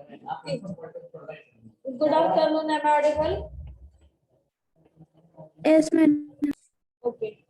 Okay. Good afternoon, am I audible? Yes, madam. Okay.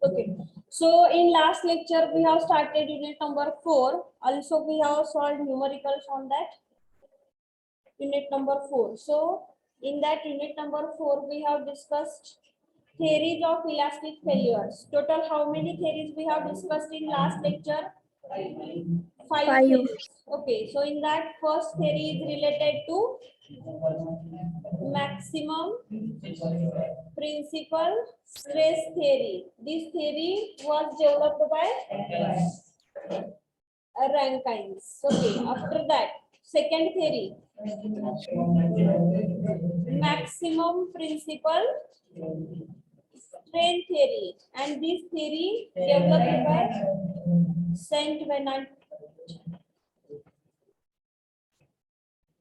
Okay. So in last lecture we have started unit number 4. Also we have solved numericals on that unit number 4. So in that unit number 4 we have discussed theories of elastic failures. Total how many theories we have discussed in last lecture? Five Five. theories. Okay. So in that first theory is related to maximum principal stress theory. This theory was developed by Rankines. Okay, after that, second theory, maximum principal strain theory, and this theory developed by Saint Venant.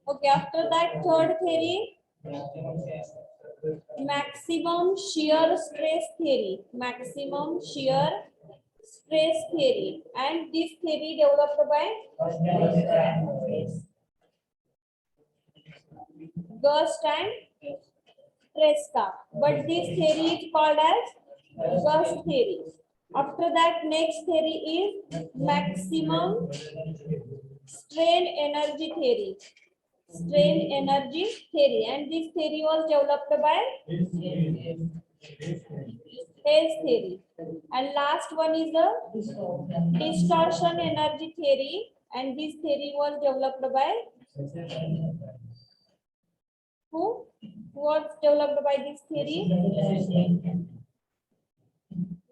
Okay, after that, third theory, maximum shear stress theory, maximum shear stress theory, and this theory developed by Gust and Tresca, but this theory is called as Gust theory. After that, next theory is maximum strain energy theory. Strain energy theory, and this theory was developed by Hayes theory. And last one is the distortion energy theory, and this theory was developed by who? Who was developed by this theory?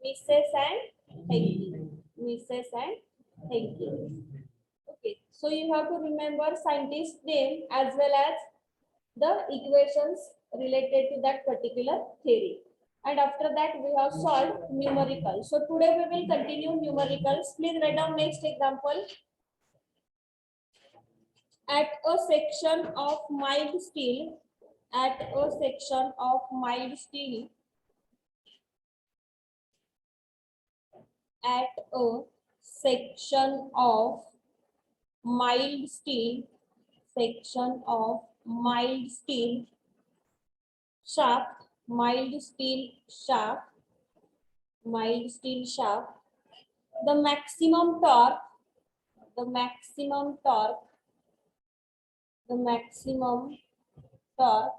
Mises and Henke. Mises and Henke. Okay, so you have to remember scientist name as well as the equations related to that particular theory. And after that, we have solved numerical. So today we will continue numericals. Please write down next example. At a section of mild steel, at a section of mild steel, at a section of mild steel, section of mild steel shaft, mild steel shaft, mild steel shaft, the maximum torque, the maximum torque, the maximum torque,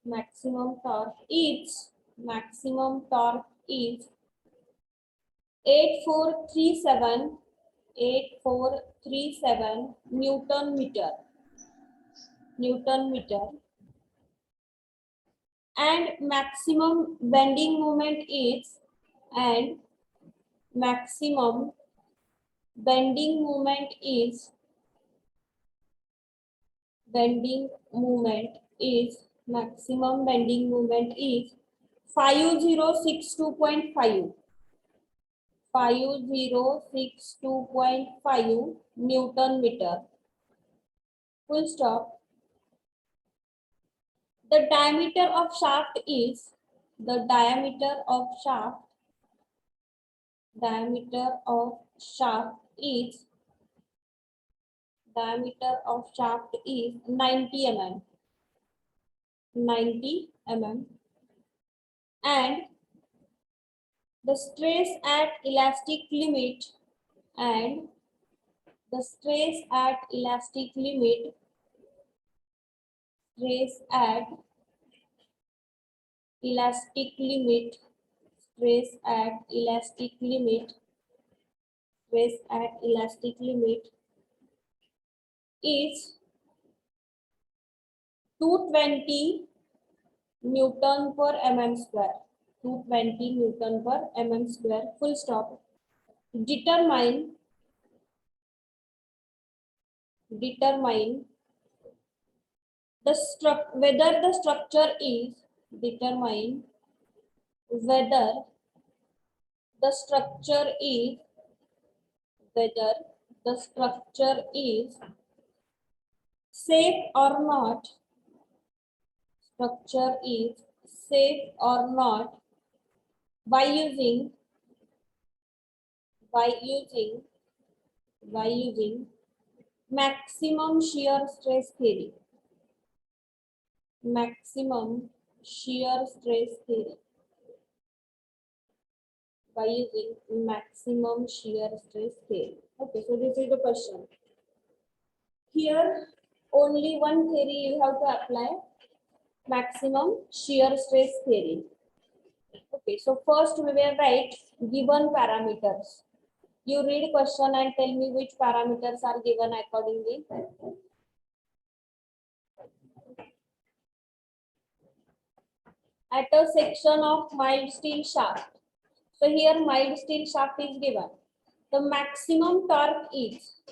maximum torque is, maximum torque is 8437, 8437 Newton meter, Newton meter, and maximum bending moment is, and maximum bending moment is, bending moment is, maximum bending moment is 5062.5, 5062.5 Newton meter. Full stop. The diameter of shaft is, the diameter of shaft, diameter of shaft is, diameter of shaft is 90 mm, 90 mm, and the stress at elastic limit, and the stress at elastic limit, stress at elastic limit, stress at elastic limit, stress at elastic limit is 220 Newton per mm square, 220 Newton per mm square. Full stop. determine whether the structure is determine whether the structure is whether the structure is safe or not, structure is safe or not by using maximum shear stress theory, maximum shear stress theory, by using maximum shear stress theory. Okay, so this is the question. Here only one theory you have to apply, maximum shear stress theory. Okay, so first we will write given parameters. You read question and tell me which parameters are given accordingly. At a section of mild steel shaft. So here mild steel shaft is given. The maximum torque is,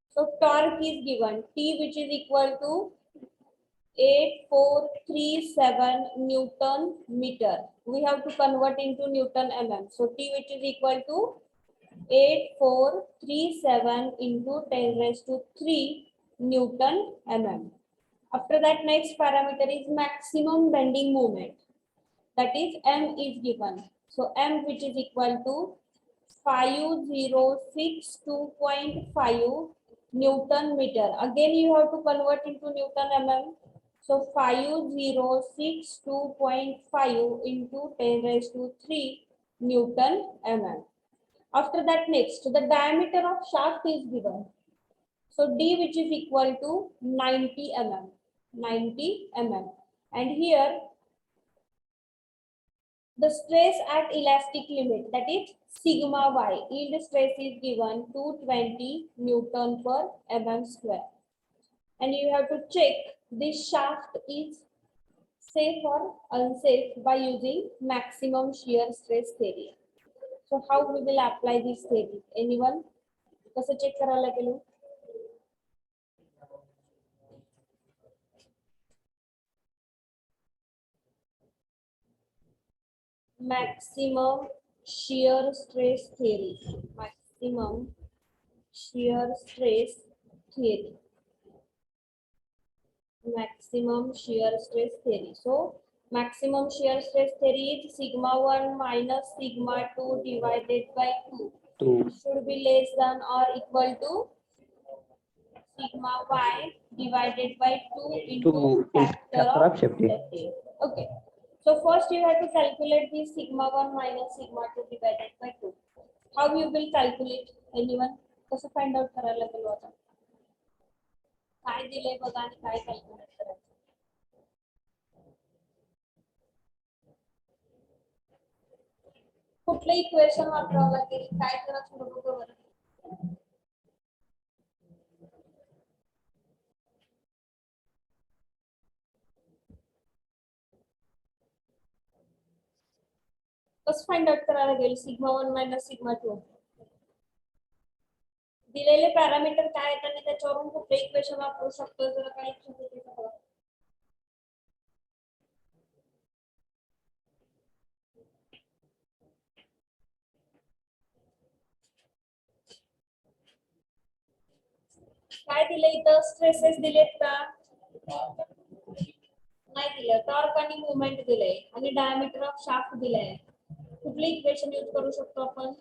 so torque is given, T which is equal to 8437 Newton meter. We have to convert into Newton mm. So T which is equal to 8437 into 10 raised to 3 Newton mm. After that, next parameter is maximum bending moment. That is M is given. So M which is equal to 5062.5 Newton meter. Again you have to convert into Newton mm. So 5062.5 into 10 raised to 3 Newton mm. After that, next the diameter of shaft is given. So D which is equal to 90 mm. 90 mm. And here the stress at elastic limit, that is sigma y, yield stress is given 220 Newton per mm square. And you have to check this shaft is safe or unsafe by using maximum shear stress theory. So how we will apply this theory? Anyone? कसं check करायला लागेल? Maximum shear stress theory. Maximum shear stress theory. Maximum shear stress theory. So maximum shear stress theory is sigma 1 minus sigma 2 divided by 2 should be less than or equal to sigma y divided by 2 into factor of safety. Okay. So first you have to calculate the sigma 1 minus sigma 2 divided by 2. How you will calculate? Anyone? कसं find out करायला लागेल आता? काय दिलंय बघा आणि काय calculate करायचं? कुठलं इक्वेशन वापरावं लागेल? काय करायचं बघू बरं. कसं फाइंड आउट करायला लागेल सिग्मा 1 मायनस सिग्मा 2? दिलेले पॅरामीटर काय आहेत आणि त्याच्यावरून कुठले इक्वेशन वापरू शकतो जर काही लक्षात येते का? काय दिले इथं? स्ट्रेसेस दिलेत का? नाही दिलं. टॉर्क आणि मूवमेंट दिले आणि डायमीटर ऑफ शाफ्ट दिलाय. कुठले इक्वेशन यूज करू शकतो आपण?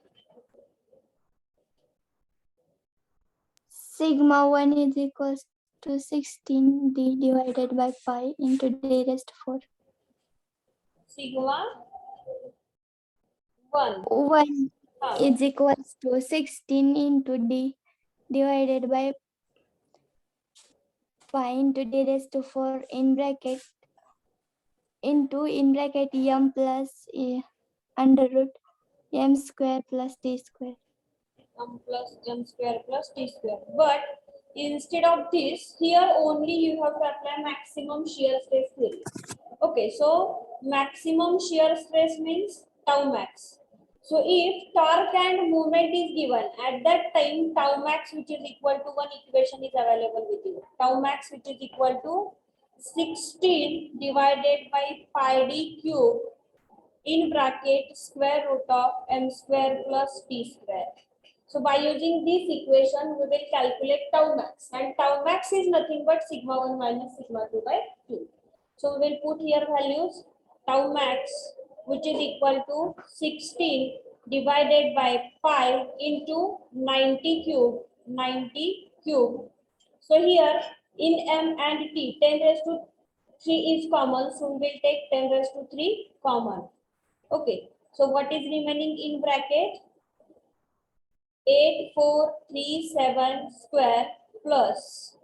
Sigma 1 is equals to 16d divided by pi into d raised to 4. Sigma 1 is equals to 16 into d divided by pi into d raised to 4 in bracket m plus under root m square plus t square. m plus m square plus t square. But instead of this, here only you have to apply maximum shear stress theory. Okay, so maximum shear stress means tau max. So if torque and movement is given, at that time tau max which is equal to one equation is available with you. Tau max which is equal to 16 divided by pi d cube in bracket square root of m square plus t square. So by using this equation, we will calculate tau max, and tau max is nothing but sigma 1 minus sigma 2 by 2. So we will put here values. Tau max which is equal to 16 divided by pi into 90 cube. So here in m and t, 10 raised to 3 is common, so we will take 10 raised to 3 common. Okay, so what is remaining in bracket? 8437 square plus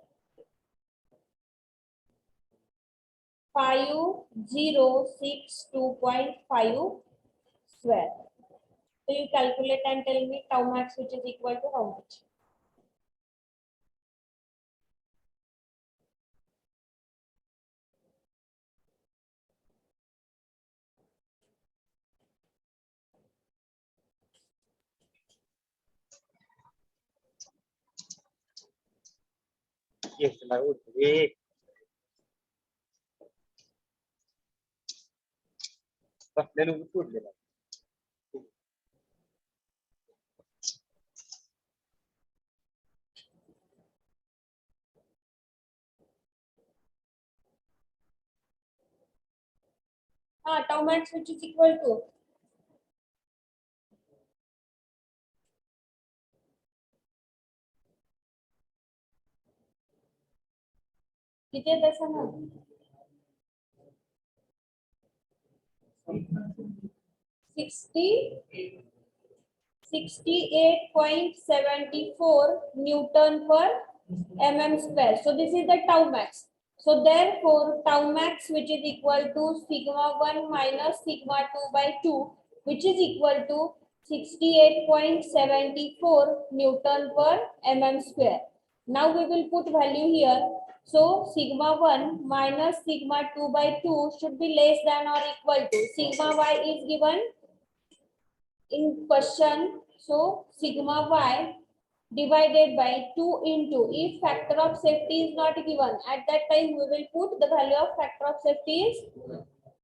5062.5 square. So you calculate and tell me tau max which is equal to how much? Yes, my old way. Then we put it. Tau max which is equal to किती आहे तसं ना 68.74 Newton per mm square. So this is the tau max. So therefore tau max which is equal to sigma 1 minus sigma 2 by 2, which is equal to 68.74 Newton per mm square. Now we will put value here. So sigma 1 minus sigma 2 by 2 should be less than or equal to sigma y is given in question. So sigma y divided by 2 into, if factor of safety is not given, at that time we will put the value of factor of safety is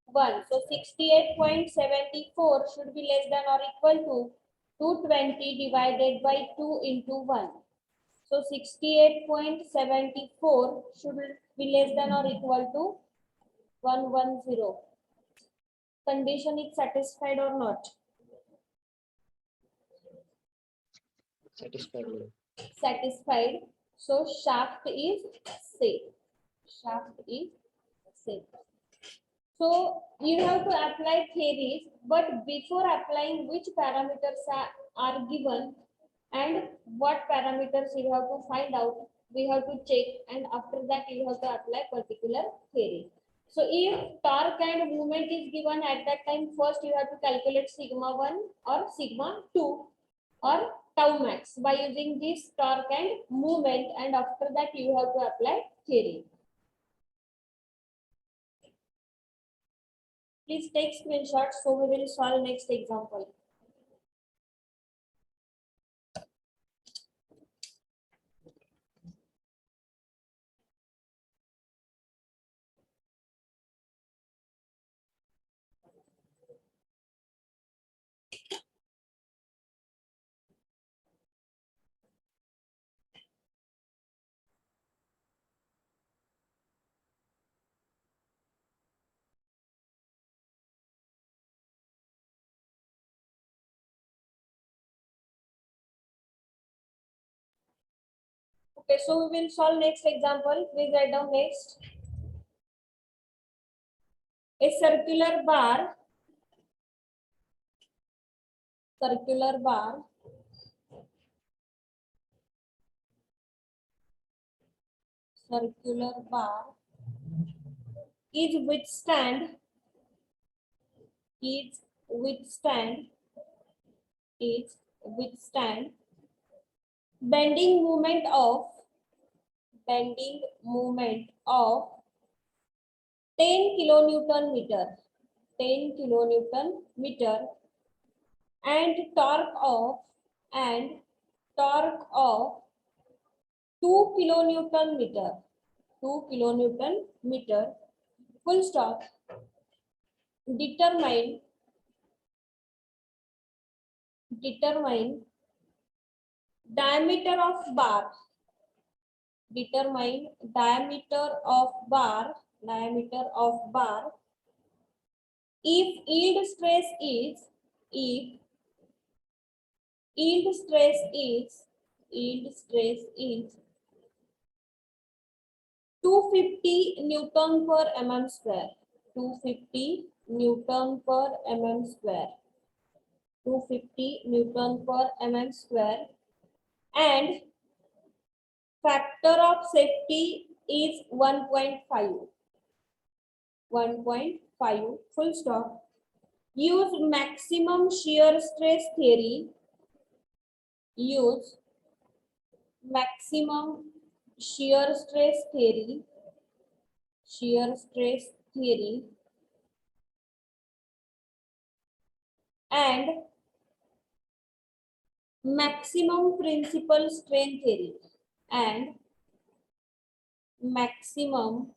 1. So 68.74 should be less than or equal to 220 divided by 2 into 1. So 68.74 should be less than or equal to 110. Condition is satisfied or not? Satisfied. Satisfied. So shaft is safe. Shaft is safe. So you have to apply theories, but before applying, which parameters are given and what parameters you have to find out, we have to check, and after that you have to apply particular theory. So if torque and movement is given, at that time first you have to calculate sigma 1 or sigma 2 or tau max by using this torque and movement, and after that you have to apply theory. Please take screenshots, so we will solve next example. Okay, so we will solve next example. Please write down next. A circular bar is withstand bending movement of 10 kilonewton meter and torque of 2 kilonewton meter, 2 kilonewton meter, full stop, determine diameter of bar, determine diameter of bar if yield stress is, if yield stress is 250 Newton per mm square, 250 Newton per mm square, 250 Newton per mm square, and factor of safety is 1.5, 1.5, full stop. Use maximum shear stress theory, use maximum shear stress theory, and maximum principal strain theory, and maximum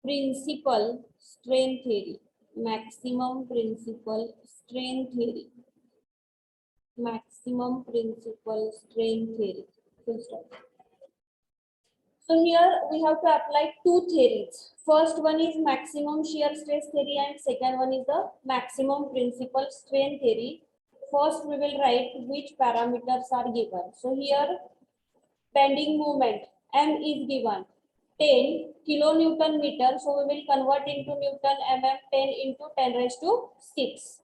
principal strain theory, maximum principal strain theory, maximum principal strain theory. Full stop. So here we have to apply two theories. First one is maximum shear stress theory and second one is the maximum principal strain theory. First we will write which parameters are given. So here bending moment M is given 10 kilonewton meter. So we will convert into Newton mm, 10 into 10 raised to 6.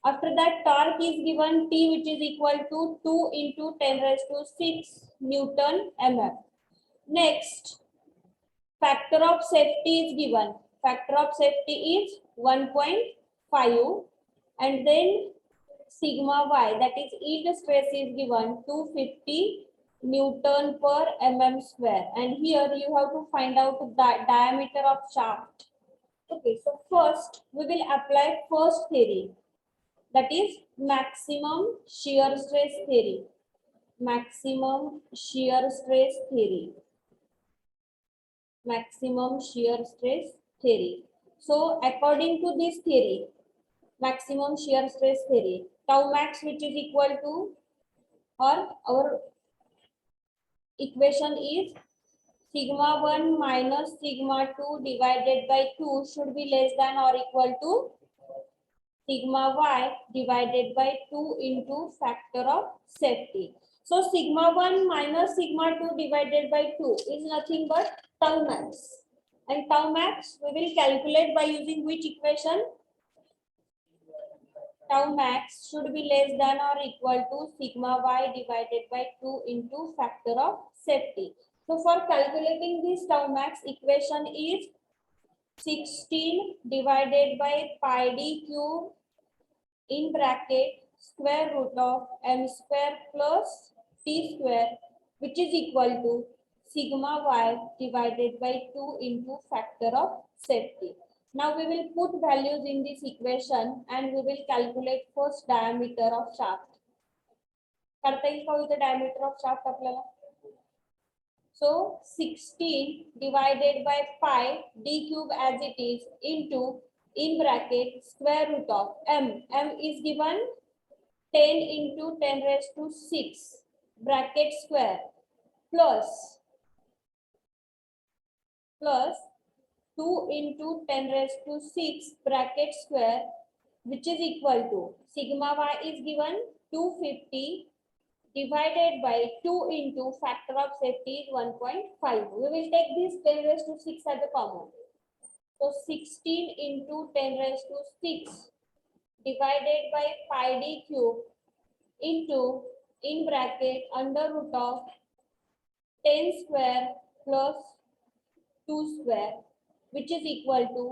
After that torque is given T, which is equal to 2 into 10 raised to 6 Newton mm. Next, factor of safety is given. Factor of safety is 1.5, and then sigma y, that is yield stress, is given 250 Newton per mm square. And here you have to find out the diameter of shaft. Okay, so first we will apply first theory, that is maximum shear stress theory. Maximum shear stress theory. Maximum shear stress theory. So according to this theory, maximum shear stress theory, tau max, which is equal to, or our equation is sigma 1 minus sigma 2 divided by 2 should be less than or equal to sigma y divided by 2 into factor of safety. So sigma 1 minus sigma 2 divided by 2 is nothing but tau max. And tau max we will calculate by using which equation? Tau max should be less than or equal to sigma y divided by 2 into factor of safety. So for calculating this tau max, equation is 16 divided by pi d cube in bracket square root of m square plus t square, which is equal to sigma y divided by 2 into factor of safety. Now we will put values in this equation and we will calculate first diameter of shaft. करता येईल का इथे diameter of shaft आपल्याला? So 16 divided by pi d cube as it is into in bracket square root of m. M is given 10 into 10 raised to 6 bracket square plus 2 into 10 raised to 6 bracket square, which is equal to sigma y is given 250 divided by 2 into factor of safety is 1.5. We will take this 10 raised to 6 as a common. So 16 into 10 raised to 6 divided by pi d cube into in bracket under root of 10 square plus 2 square, which is equal to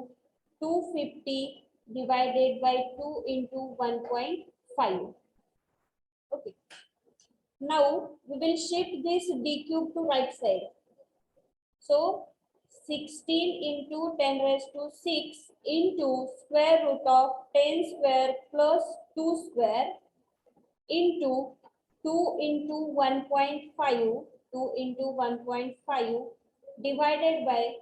250 divided by 2 into 1.5. Okay. Now we will shift this d cube to right side. So 16 into 10 raised to 6 into square root of 10 square plus 2 square into 2 into 1.5, 2 into 1.5 divided by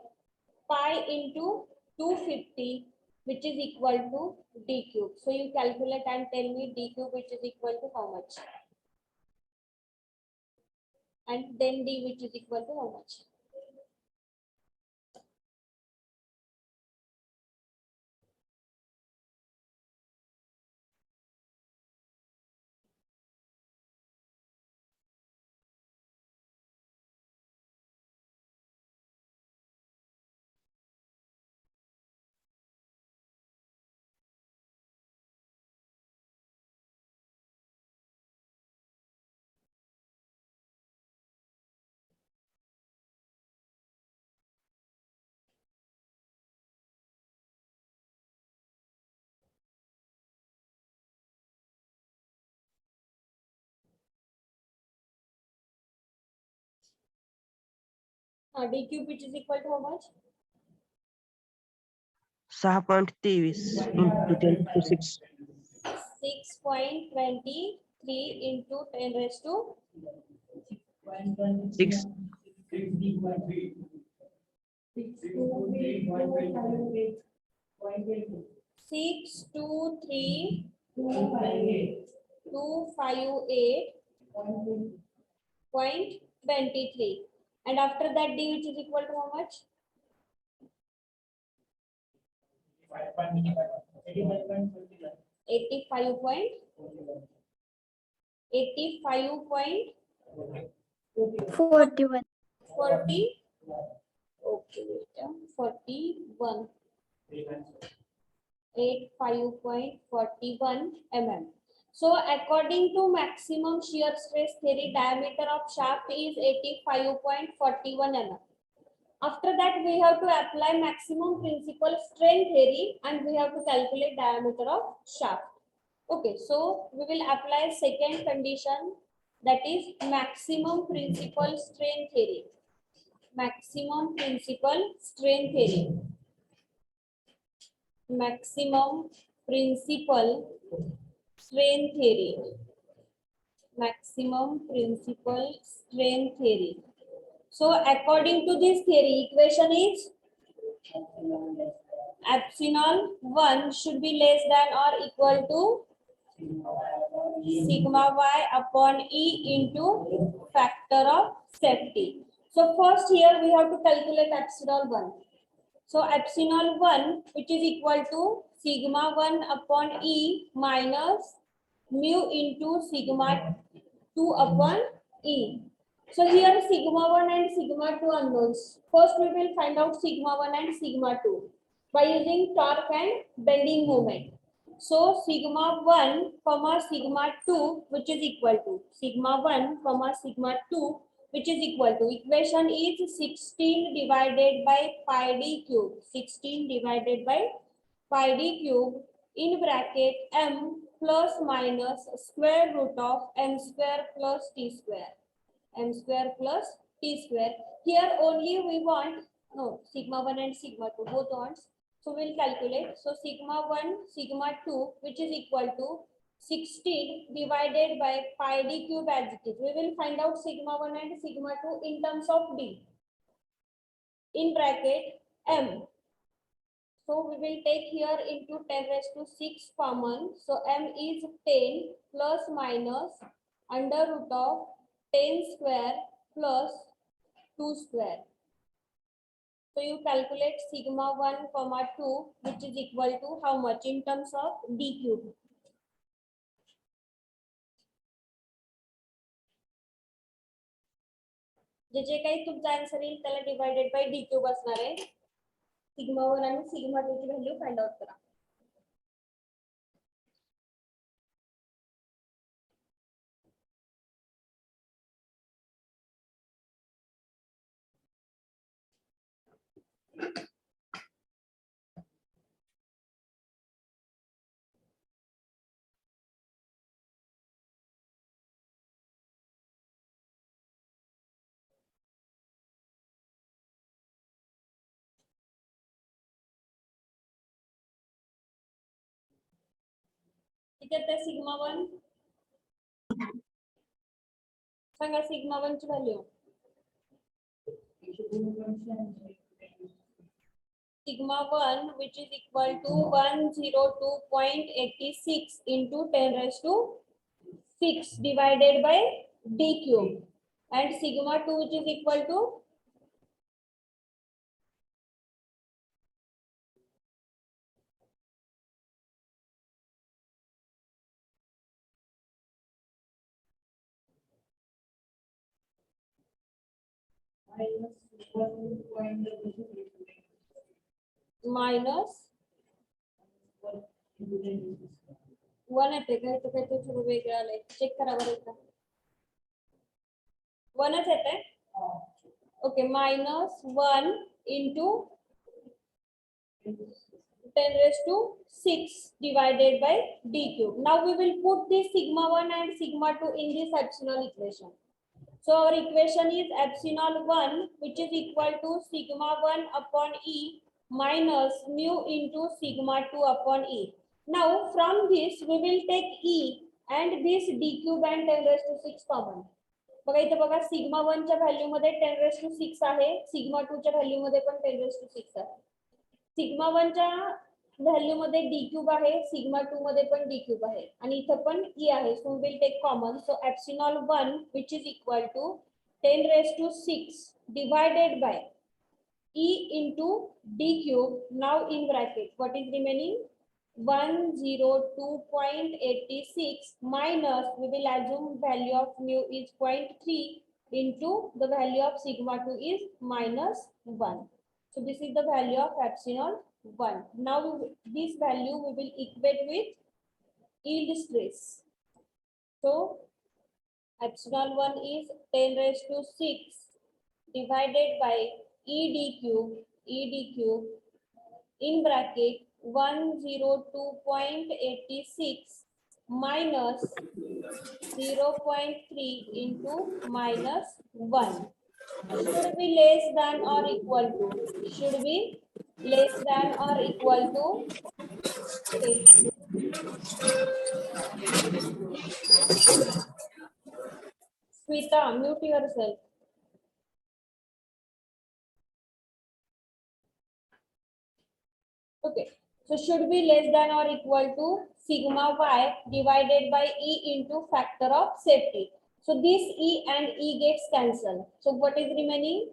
pi into 250, which is equal to d cube. So you calculate and tell me d cube which is equal to how much, and then d which is equal to how much. D cube which is equal to how much? 6.23 into 10 to 6. 6.23 into 10 raised to 6. 623,258.23, and after that d which is equal to how much? 85 point 41. 40. Okay, wait, 41. 85.41 mm. So according to maximum shear stress theory, diameter of shaft is 85.41 mm. After that, we have to apply maximum principal strain theory and we have to calculate diameter of shaft. Okay, so we will apply second condition, that is maximum principal strain theory. Maximum principal strain theory. Maximum principal strain theory. Maximum principal strain theory. So according to this theory, equation is epsilon 1 should be less than or equal to sigma y upon E into factor of safety. So first here we have to calculate epsilon 1. So epsilon 1 which is equal to sigma 1 upon E minus mu into sigma 2 upon E. So here sigma 1 and sigma 2 unknowns. First we will find out sigma 1 and sigma 2 by using torque and bending moment. So sigma 1 comma sigma 2 which is equal to sigma 1 comma sigma 2 which is equal to, equation is 16 divided by pi d cube. 16 divided by pi d cube in bracket m plus minus square root of m square plus t square. M square plus t square. Here only we want, no, sigma 1 and sigma 2 both wants. So we'll calculate. So sigma 1, sigma 2 which is equal to 16 divided by pi d cube as it is. We will find out sigma 1 and sigma 2 in terms of d. In bracket m. So we will take here into 10 raised to 6 common. So m is 10 plus minus under root of 10 square plus 2 square. So you calculate sigma 1 comma 2 which is equal to how much in terms of d cube. जे काही तुमचा answer येईल त्याला divided by D cube असणार आहे. Sigma 1 आणि sigma 2 ची value find out करा. किती येते सिग्मा 1? सांगा सिग्मा 1 ची value. Sigma 1 which is equal to 102.86 into 10 raised to 6 divided by d cube, and sigma 2 which is equal to minus 1 येते का? इथं काहीतरी थोडं वेगळं आलंय, चेक करा बरं एकदा. 1च येते. Okay, minus 1 into 10 raised to 6 divided by d cube. Now we will put this sigma 1 and sigma 2 in this epsilon equation. So our equation is epsilon 1 which is equal to sigma 1 upon E minus mu into sigma 2 upon E. Now from this we will take E and this d cube and 10 raised to 6 common. बघा इथे बघा sigma 1 च्या value मध्ये 10 raised to 6 आहे, sigma 2 च्या value मध्ये पण 10 raised to 6 आहे. सिग्मा 1 च्या व्हॅल्यू मध्ये d क्यूब आहे, सिग्मा 2 मध्ये पण d क्यूब आहे आणि इथे पण e आहे. So we will take common. So epsilon 1 which is equal to 10 raised to 6 divided by e into d cube. Now in bracket what is remaining? 102.86 minus, we will assume value of mu is 0.3 into the value of sigma 2 is minus 1. So this is the value of epsilon 1. Now this value we will equate with yield stress. So epsilon 1 is 10 raised to 6 divided by ed cube in bracket 102.86 minus 0.3 into minus 1. Should be less than or equal to? Should be less than or equal to? Okay. Sweta, mute yourself. Okay. So should be less than or equal to sigma y divided by e into factor of safety. So this e and e gets cancelled. So what is remaining?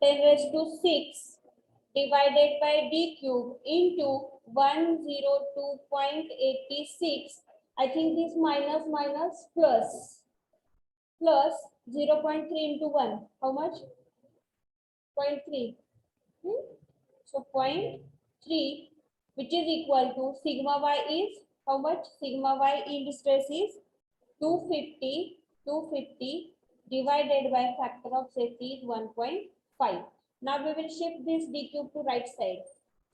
10 raised to 6 divided by d cube into 102.86. I think this minus plus 0.3 into 1. How much? 0.3. So 0.3 which is equal to sigma y is how much? Sigma y yield stress is 250 divided by factor of safety is 1.5. Now we will shift this d cube to right side.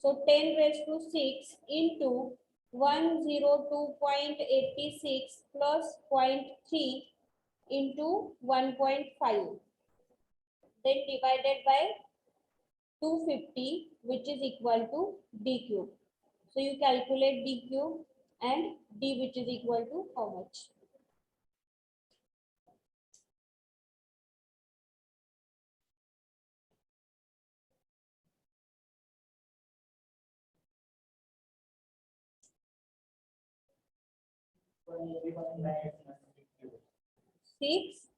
So 10 raised to 6 into 102.86 plus 0.3 into 1.5. Then divided by 250 which is equal to d cube. So you calculate d cube and d which is equal to how much? Six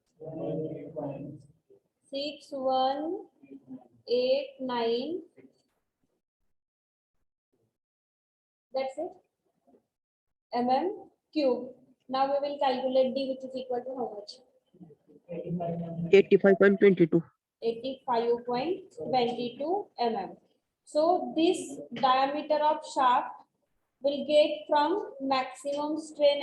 6189. That's it. Mm cube. Now we will calculate d which is equal to how much? 85.22. 85.22 mm. So this diameter of shaft will get from maximum strain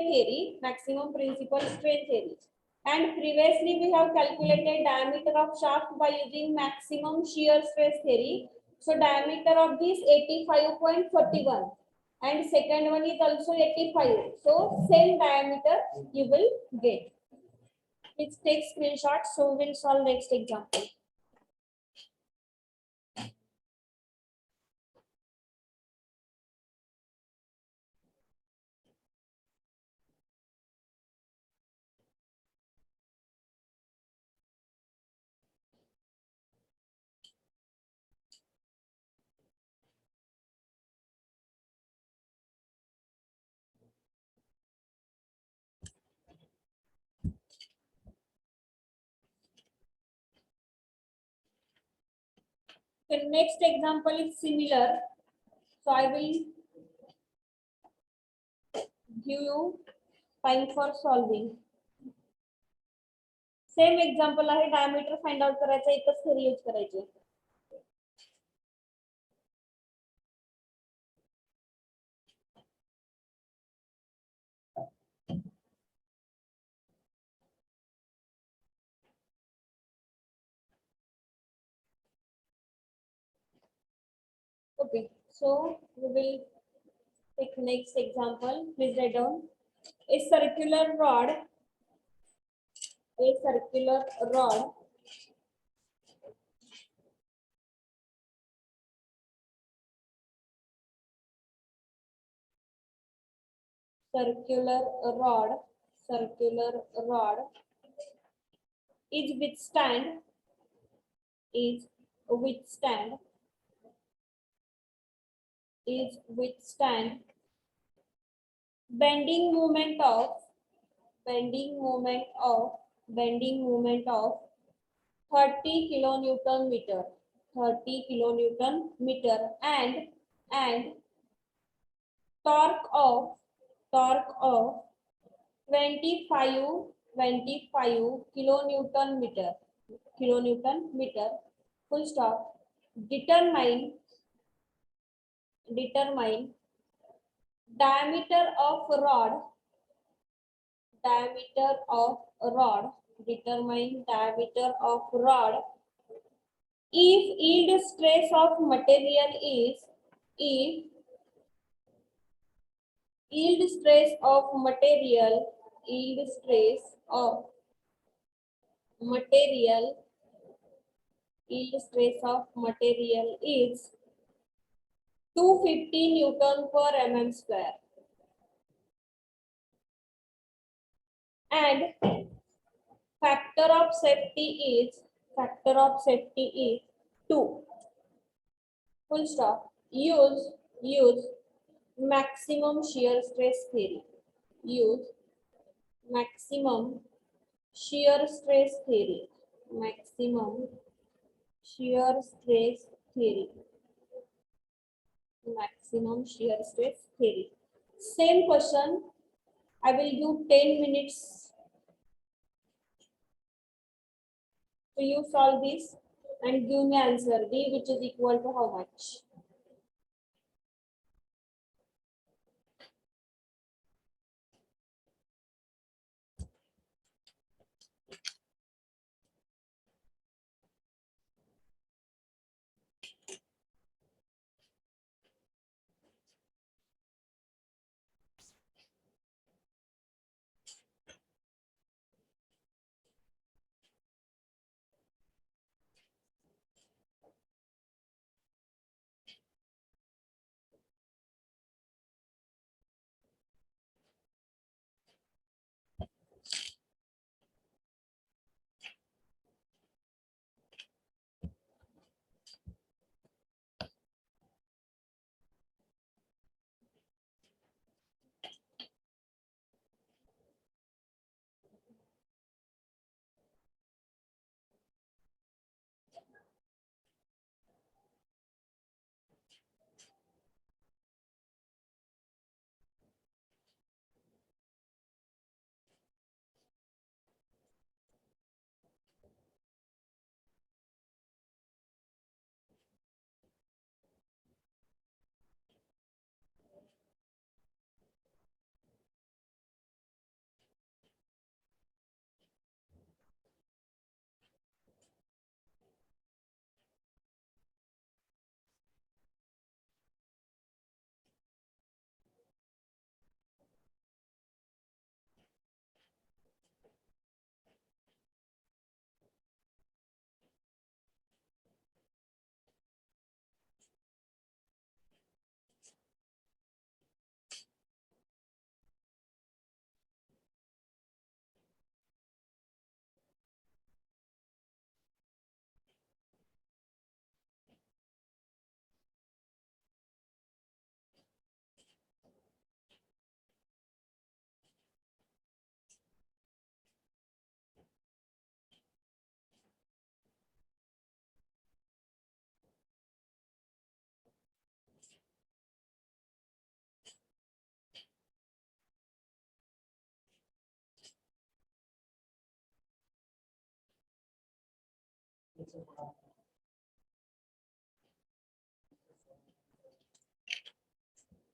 theory, maximum principal strain theory. And previously we have calculated diameter of shaft by using maximum shear stress theory. So diameter of this 85.41 and second one is also 85. So same diameter you will get. Please take screenshot. So we will solve next example. The next example is similar. So I will give you time for solving. Same example आहे, diameter find out करायचं, एकच theory use करायची. Okay, so we will take next example. Please write down. A circular rod. A circular rod. Circular rod. Circular rod. Is withstand. Is withstand. Is withstand. Bending moment of. Bending moment of. Bending moment of 30 kilonewton meter. 30 kilonewton meter and torque of 25 kilonewton meter. Kilonewton meter. Full stop. Determine diameter of rod. Diameter of rod. Determine diameter of rod if yield stress of material is if yield stress of material yield stress of material yield stress of material is 250 Newton per mm square and factor of safety is 2. Full stop. Use maximum shear stress theory. Use maximum shear stress theory. Maximum shear stress theory. Maximum shear stress theory. Same question. I will give 10 minutes to you solve this and give me answer D, which is equal to how much?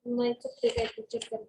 नाही चुकते काय ते check कर.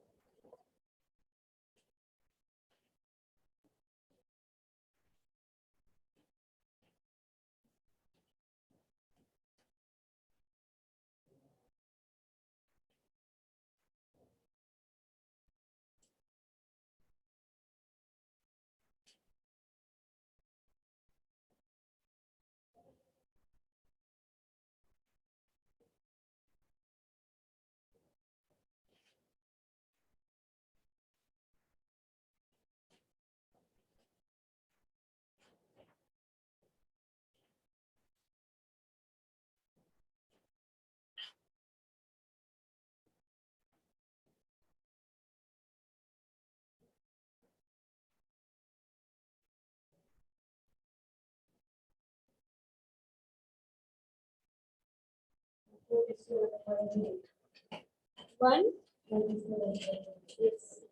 One. Yes.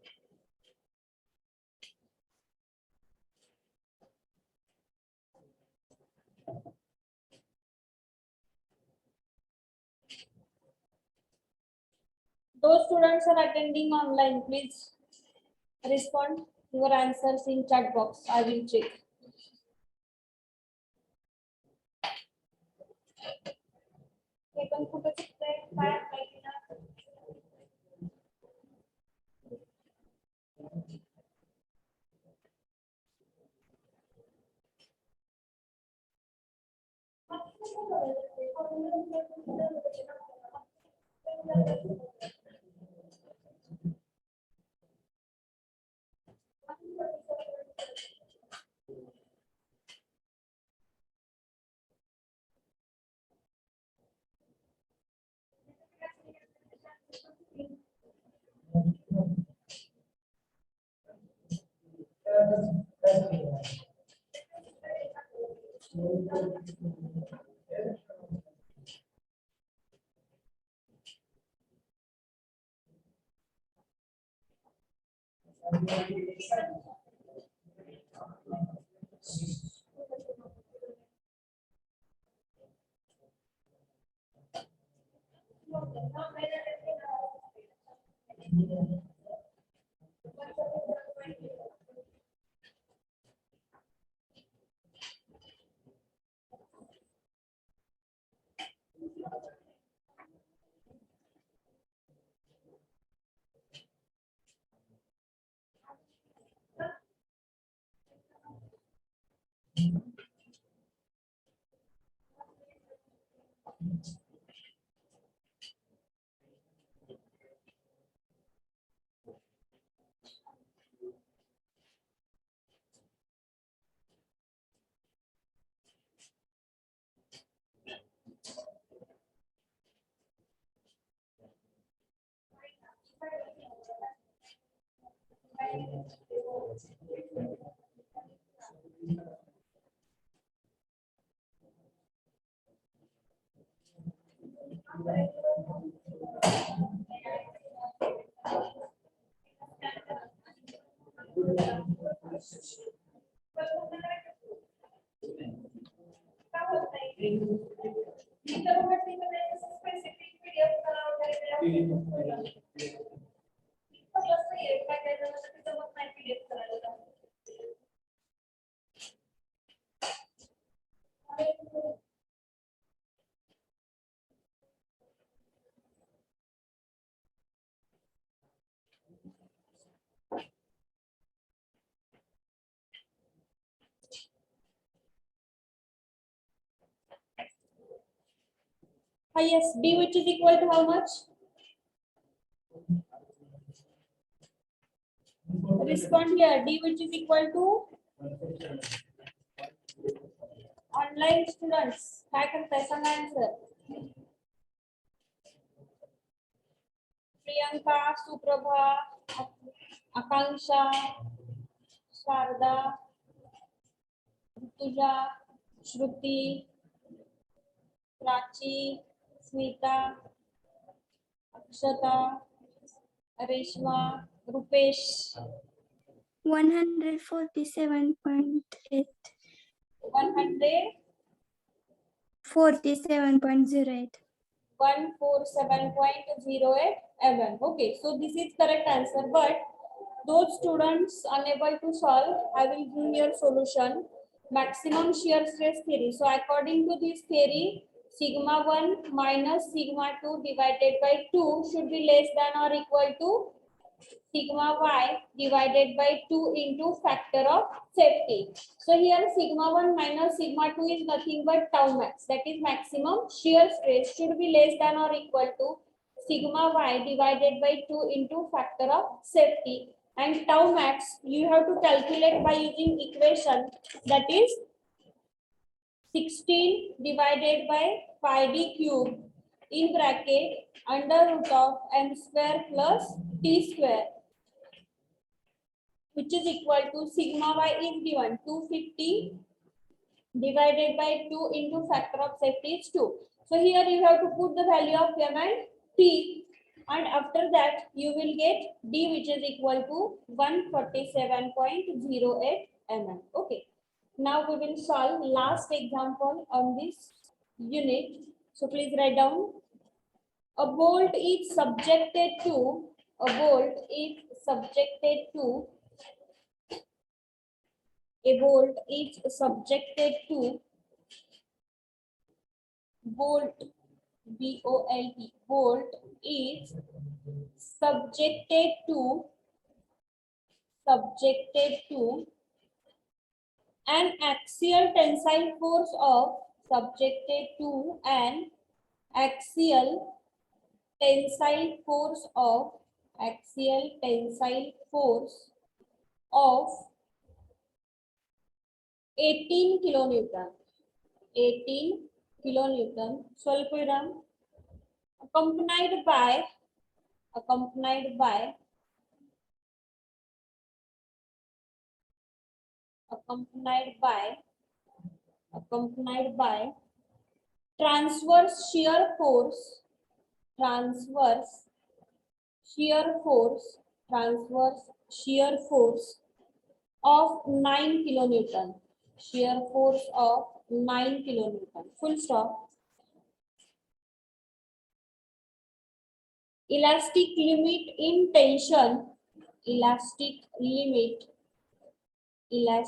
Those students are attending online, please respond your answers in chat box. I will check. Ketan कुठे चुकतंय? काय apply केलं? Yes, D which is equal to how much? Respond here. D which is equal to online students. काय करताय सांगा answer. Priyanka, Suprabha, Akanksha, Sharda, Rutuja, Shruti, Prachi, Smita, Akshata, Reshma, Rupesh. 147.8. 100. 147.08. 147.08 mm. Okay, so this is correct answer, but those students unable to solve, I will give your solution. Maximum shear stress theory. So according to this theory, sigma 1 minus sigma 2 divided by 2 should be less than or equal to sigma y divided by 2 into factor of safety. So here sigma 1 minus sigma 2 is nothing but tau max, that is maximum shear stress should be less than or equal to sigma y divided by 2 into factor of safety, and tau max you have to calculate by using equation, that is 16 divided by pi d cube in bracket under root of m square plus t square, which is equal to sigma y is given 250 divided by 2 into factor of safety is 2. So here you have to put the value of m and t, and after that you will get d, which is equal to 147.08 mm. Okay. Now we will solve last example on this unit. So please write down. A bolt is subjected to a bolt is subjected to a bolt is subjected to bolt B-O-L-T, bolt is subjected to an axial tensile force of subjected to an axial tensile force of 18 kilonewton, 18 kilonewton, स्वल्पविराम, accompanied by transverse shear force of 9 kilonewton, shear force of 9 kilonewton, full stop. Elastic limit in tension, elastic limit in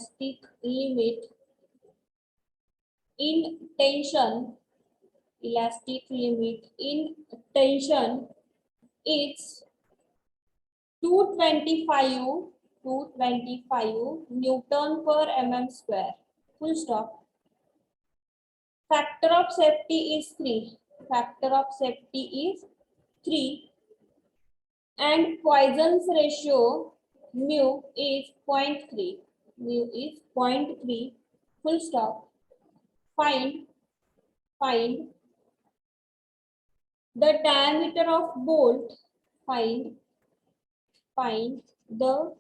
tension is 225 Newton per mm square, full stop. Factor of safety is 3, and Poisson's ratio mu is 0.3, full stop. Find the diameter of bolt, find the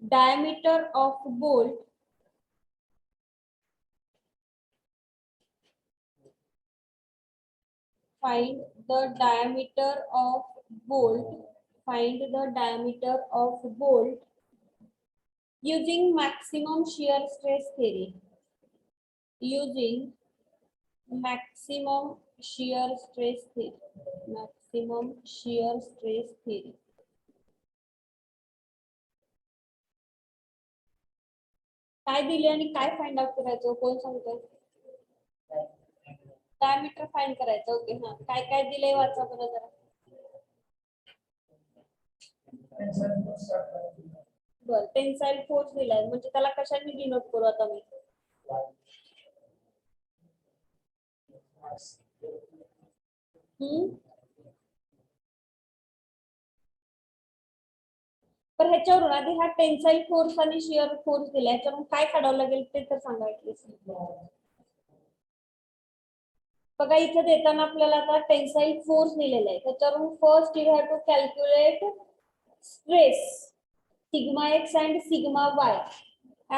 diameter of bolt using maximum shear stress theory. Maximum shear stress theory. काय दिले आणि काय find out करायचं, कोण सांगतो? Diameter find करायचं. Okay, हा काय काय दिले वाचा बरं जरा. बर, टेन्साइल फोर्स दिलाय, म्हणजे त्याला कशाने डिनोट करू आता मी? पण ह्याच्यावरून आधी हा टेन्साइल फोर्स आणि शिअर फोर्स दिला, ह्याच्यावरून काय काढावं लागेल ते तर सांगा ऍटलीस्ट. बघा इथे देताना आपल्याला आता टेन्साइल फोर्स दिलेला आहे, त्याच्यावरून first you have to calculate stress sigma x and sigma y,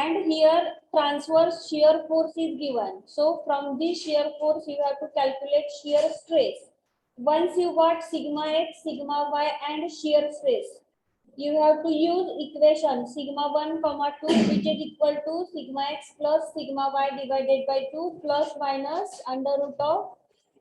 and here transverse shear force is given. So from this shear force you have to calculate shear stress. Once you got sigma x, sigma y and shear stress, you have to use equation sigma 1 comma 2 which is equal to sigma x plus sigma y divided by 2 plus minus under root of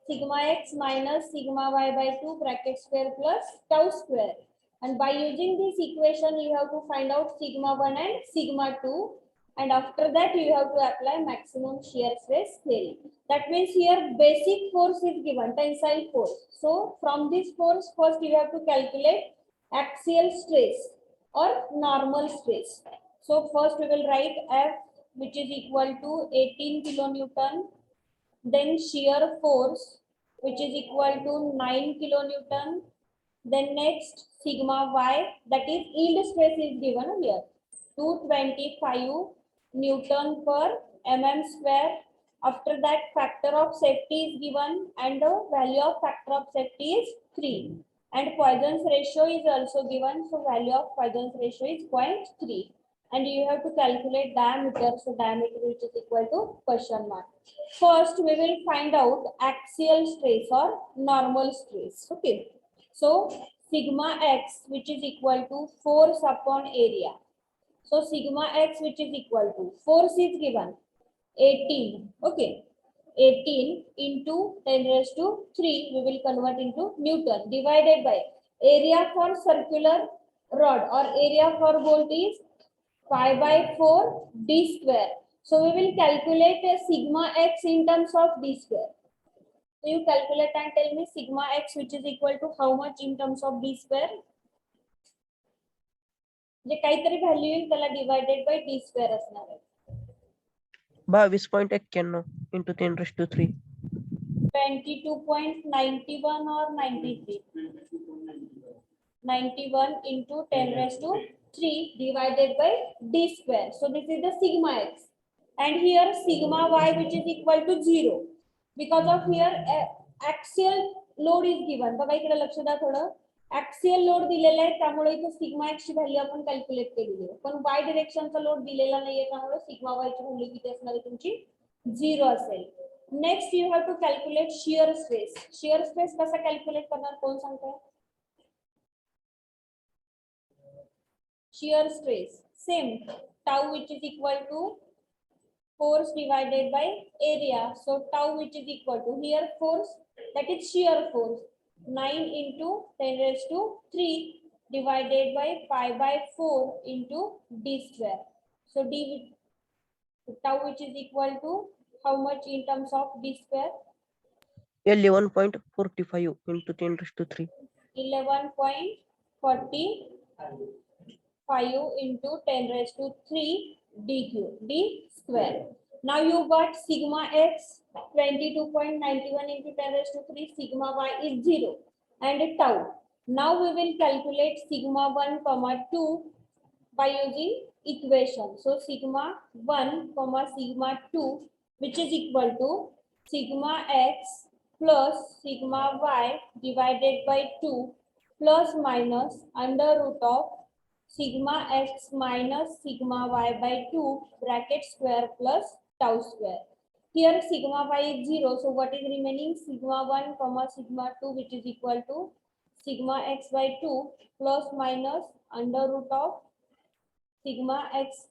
sigma x minus sigma y by 2 bracket square plus tau square. And by using this equation, you have to find out sigma 1 and sigma 2. And after that, you have to apply maximum shear stress theory. That means here basic force is given, tensile force. So from this force, first you have to calculate axial stress or normal stress. So first we will write F which is equal to 18 kilonewton. Then shear force which is equal to 9 kilonewton. Then next sigma y, that is yield stress is given here, 225 Newton per mm square. After that factor of safety is given and the value of factor of safety is 3. And Poisson's ratio is also given, so value of Poisson's ratio is 0.3. And you have to calculate diameter, so diameter which is equal to question mark. First we will find out axial stress or normal stress. Okay. So sigma x which is equal to force upon area. So sigma x which is equal to force is given 18. Okay. 18 into 10 raised to 3 we will convert into Newton divided by area for circular rod or area for bolt is pi by 4 d square. So we will calculate a sigma x in terms of d square. So you calculate and tell me sigma x which is equal to how much in terms of d square. जे काहीतरी value येईल त्याला divided by D square असणार आहे. 22.91 into 10 raised to 3. 22.91 or 93. 91 into 10 raised to 3 divided by d square. So this is the sigma x. And here sigma y which is equal to 0. Because of here axial load is given. बघा इकडे लक्ष द्या थोडं. Axial load दिलेला आहे त्यामुळे इथे sigma x ची व्हॅल्यू आपण कॅल्क्युलेट केलेली आहे. पण वाय डिरेक्शनचा लोड दिलेला नाहीये त्यामुळे सिग्मा वाय ची व्हॅल्यू किती असणार आहे तुमची 0 असेल. Next you have to calculate shear stress. Shear stress कसा कॅल्क्युलेट करणार कोण सांगतोय? Shear stress same tau which is equal to force divided by area. So tau which is equal to here force, that is shear force, 9 into 10 raised to 3 divided by pi by 4 into d square. So d tau which is equal to how much in terms of d square? 11.45 into 10 raised to 3. 11.45 into 10 raised to 3 d square. Now you got sigma x 22.91 into 10 raised to 3, sigma y is 0 and tau. Now we will calculate sigma 1 comma 2 by using equation. So sigma 1 comma sigma 2 which is equal to sigma x plus sigma y divided by 2 plus minus under root of sigma x minus sigma y by 2 bracket square plus tau square. Here sigma y is 0, so what is remaining? Sigma 1 comma sigma 2 which is equal to sigma x by 2 plus minus under root of sigma x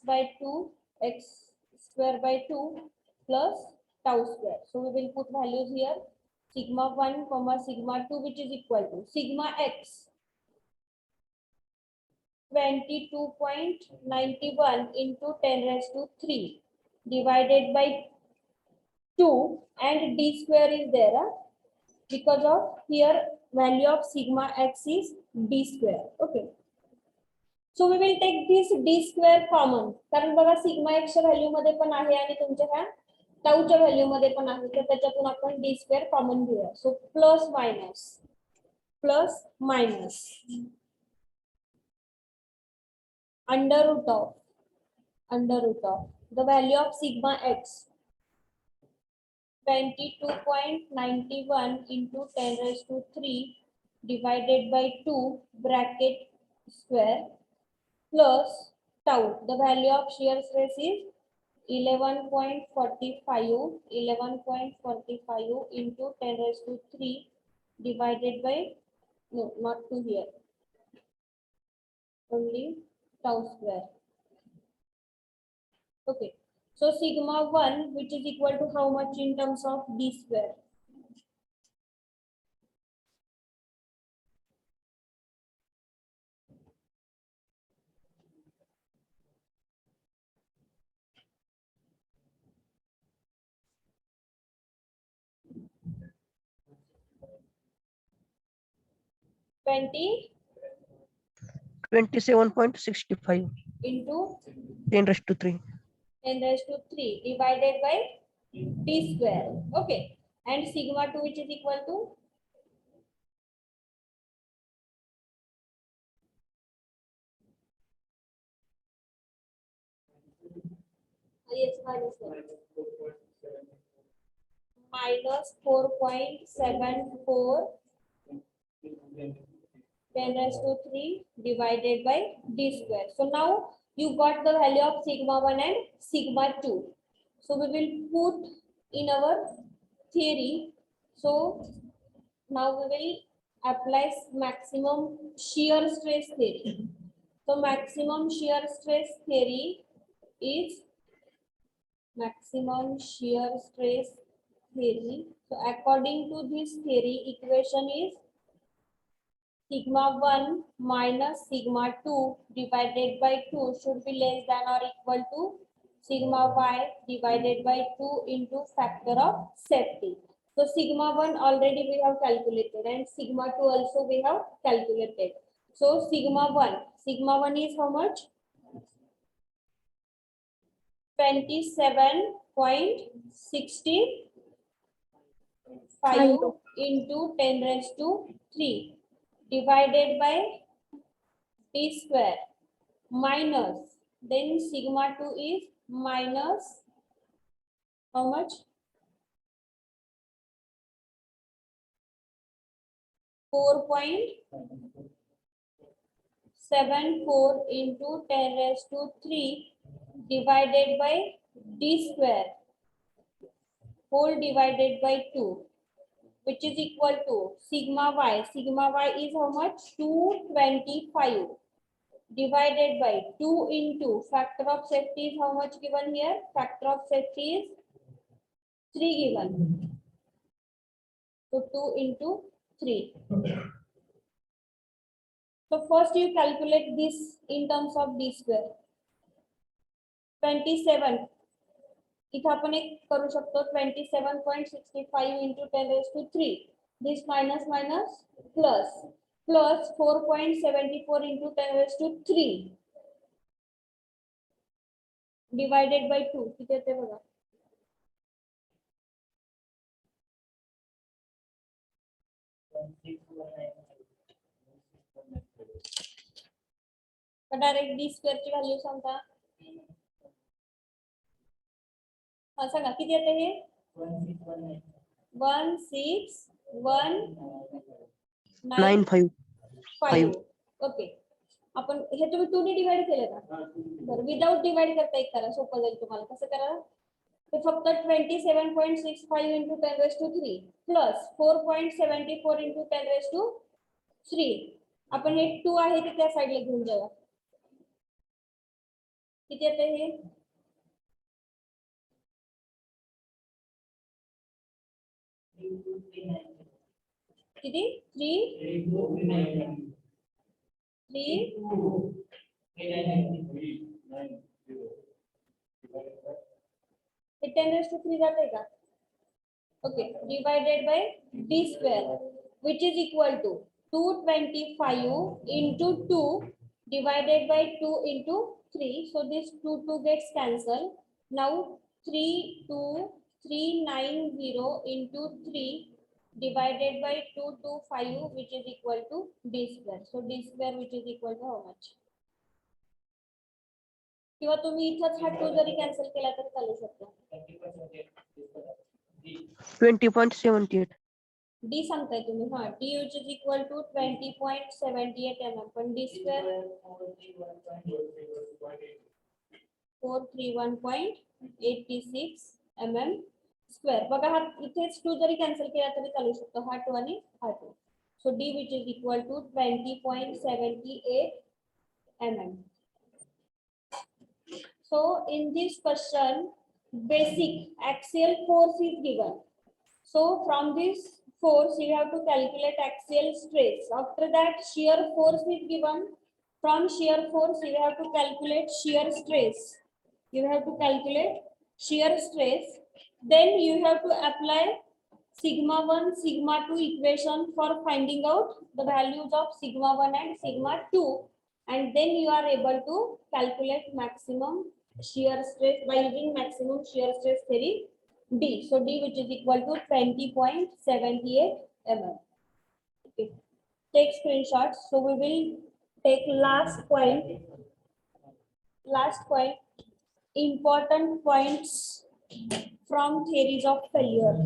by 2 x square by 2 plus tau square. So we will put values here. Sigma 1 comma sigma 2 which is equal to sigma x 22.91 into 10 raised to 3 divided by 2 and d square is there because of here value of sigma x is d square. Okay. So we will take this d square common कारण बघा sigma x च्या value मध्ये पण आहे आणि तुमच्या ह्या tau च्या व्हॅल्यू मध्ये पण आहे तर त्याच्यातून आपण d square कॉमन घेऊया. So plus minus under root of the value of sigma x 22.91 into 10 raised to 3 divided by 2 bracket square plus tau. The value of shear stress is 11.45 into 10 raised to 3 divided by, no, not to here, only tau square. Okay. So sigma 1, which is equal to how much in terms of d square? Twenty 27.65 into 10⁻³ 10 raised to 3 divided by d square. Okay. And sigma 2, which is equal to yes, minus 4.74 10 raised to 3 divided by d square. So now you got the value of sigma 1 and sigma 2. So we will put in our theory. So now we will apply maximum shear stress theory. So maximum shear stress theory is maximum shear stress theory. So according to this theory, equation is sigma 1 minus sigma 2 divided by 2 should be less than or equal to sigma y divided by 2 into factor of safety. So sigma 1 already we have calculated and sigma 2 also we have calculated. So sigma 1 is how much? 27.65 into 10 raised to 3 divided by d square minus, then sigma 2 is minus how much? 4.74 into 10 raised to 3 divided by d square whole divided by 2, which is equal to sigma y. Sigma y is how much? 225 divided by 2 into factor of safety is how much given here? Factor of safety is 3 given. So 2 into 3. So first you calculate this in terms of d square. 27. इथे आपण एक करू शकतो 27.65 into 10 raised to 3. This minus minus plus 4.74 into 10 raised to 3 divided by 2. किती येते बघा. Direct D square ची value सांगता. हा सांगा किती येते हे? 95 1619 ओके. आपण हे तुम्ही 2 ने डिवाइड केलं का? बरं विदाउट डिवाइड करता एक करा, सोपं जाईल तुम्हाला. कसं करा? ते फक्त 27.65 into 10 raised to 3 plus 4.74 into 10 raised to 3. आपण हे 2 आहे ते त्या साइडला घेऊन जाऊया. किती येते हे? किती? 3 हे 10 raised to 3 जाते का? Okay. Divided by d square which is equal to 225 into 2 divided by 2 into 3. So this 2 gets cancelled. Now 32390 into 3 divided by 225 which is equal to d square. So d square which is equal to how much? किंवा तुम्ही इथंच हा 2 जरी cancel केला तरी चालू शकतो. 20.78 D सांगताय तुम्ही. हा D which is equal to 20.78 mm. पण डी स्क्वेअर 431.86 mm स्क्वेअर. बघा हा इथेच 2 जरी कॅन्सल केला तरी चालू शकतो. हा 2 आणि हा 2. सो D which is equal to 20.78 mm. So in this question, basic axial force is given. So from this force, you have to calculate axial stress. After that, shear force is given. From shear force, you have to calculate shear stress. You have to calculate shear stress. Then you have to apply sigma 1, sigma 2 equation for finding out the values of sigma 1 and sigma 2. And then you are able to calculate maximum shear stress by using maximum shear stress theory D. So D, which is equal to 20.78 mm. Okay. Take screenshots. So we will take last point. Last point. Important points from theories of failure.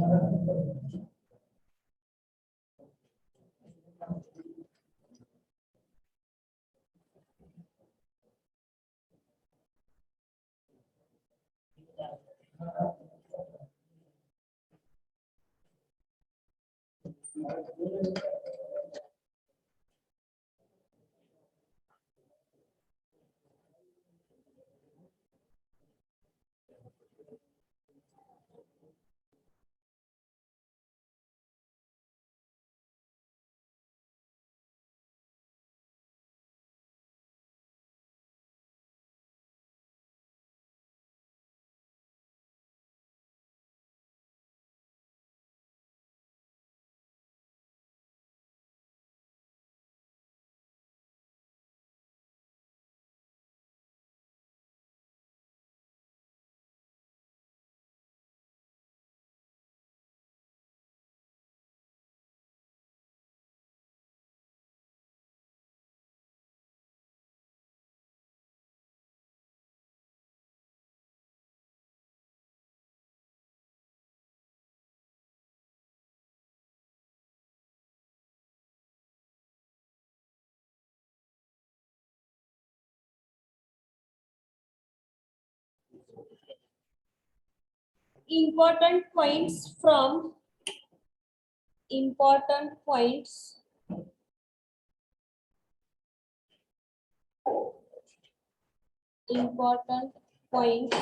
Important points from important points important points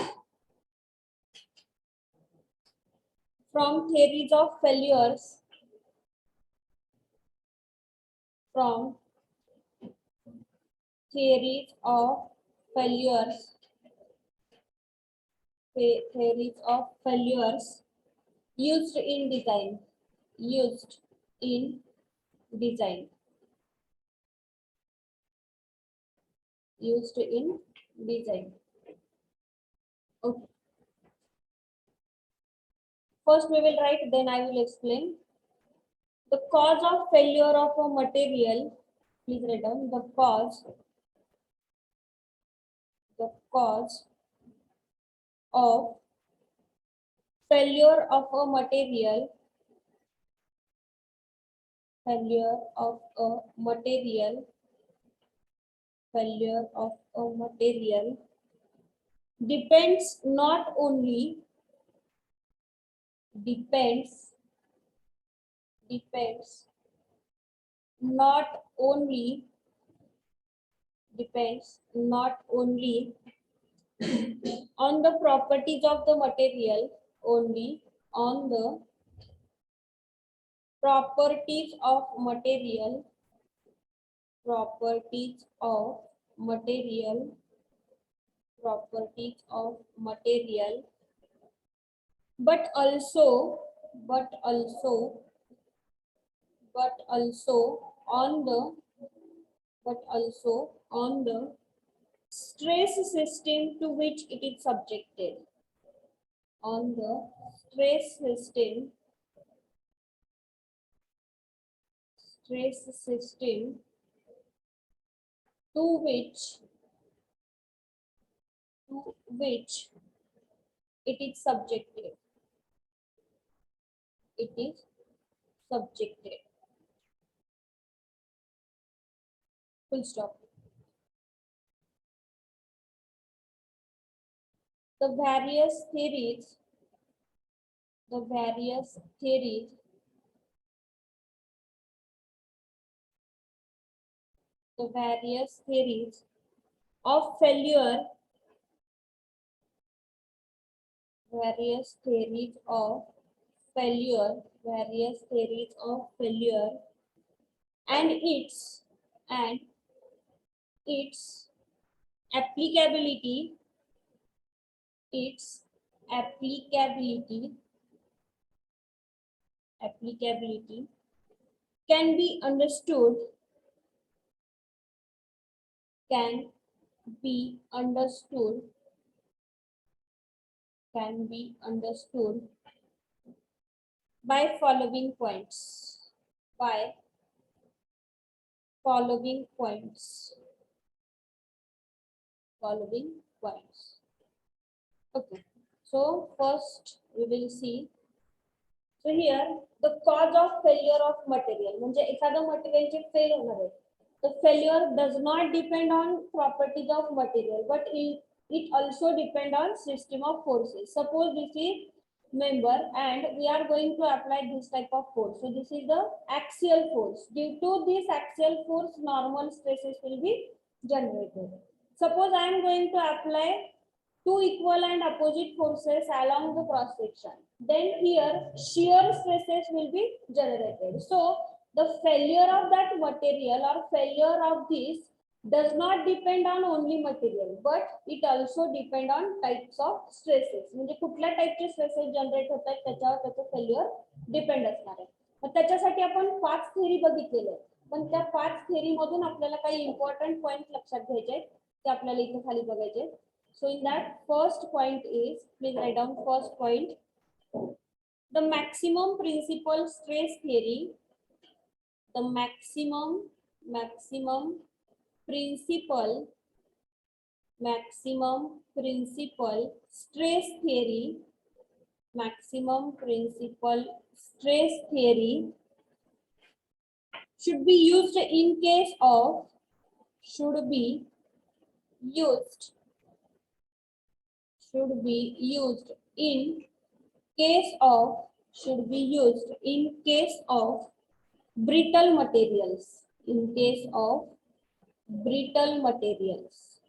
from theories of failures from theories of failures theories of failures used in design used in design used in design. Okay. First we will write, then I will explain. The cause of failure of a material, please write down the cause of failure of a material failure of a material failure of a material depends not only depends not only depends not only on the properties of the material only on the properties of material properties of material properties of material but also but also but also on the but also on the stress system to which it is subjected on the stress system to which it is subjected it is subjected full stop. The various theories the various theories the various theories of failure, various theories of failure, various theories of failure, and its applicability, its applicability can be understood, can be understood, can be understood by following points, by following points, following points. Okay, so first we will see. So here the cause of failure of material, म्हणजे एखादं material जे fail होणार आहे. The failure does not depend on properties of material, but it also depend on system of forces. Suppose this is member and we are going to apply this type of force. So this is the axial force. Due to this axial force, normal stresses will be generated. Suppose I am going to apply two equal and opposite forces along the cross section. Then here shear stresses will be generated. So the failure of that material or failure of this does not depend on only material, but it also depend on types of stresses. म्हणजे कुठल्या टाइपचे stresses generate होतात त्याच्यावर त्याचं failure depend असणार आहे. मग त्याच्यासाठी आपण 5 theory बघितलेले आहेत, पण त्या 5 थेरी मधून आपल्याला काही इम्पॉर्टंट पॉइंट लक्षात घ्यायचे आहेत ते आपल्याला इथे खाली बघायचे आहेत. So in that first point is, please write down first point, the maximum principal stress theory, the maximum principal stress theory, maximum principal stress theory should be used in case of, should be used in case of, should be used in case of brittle materials, in case of brittle materials,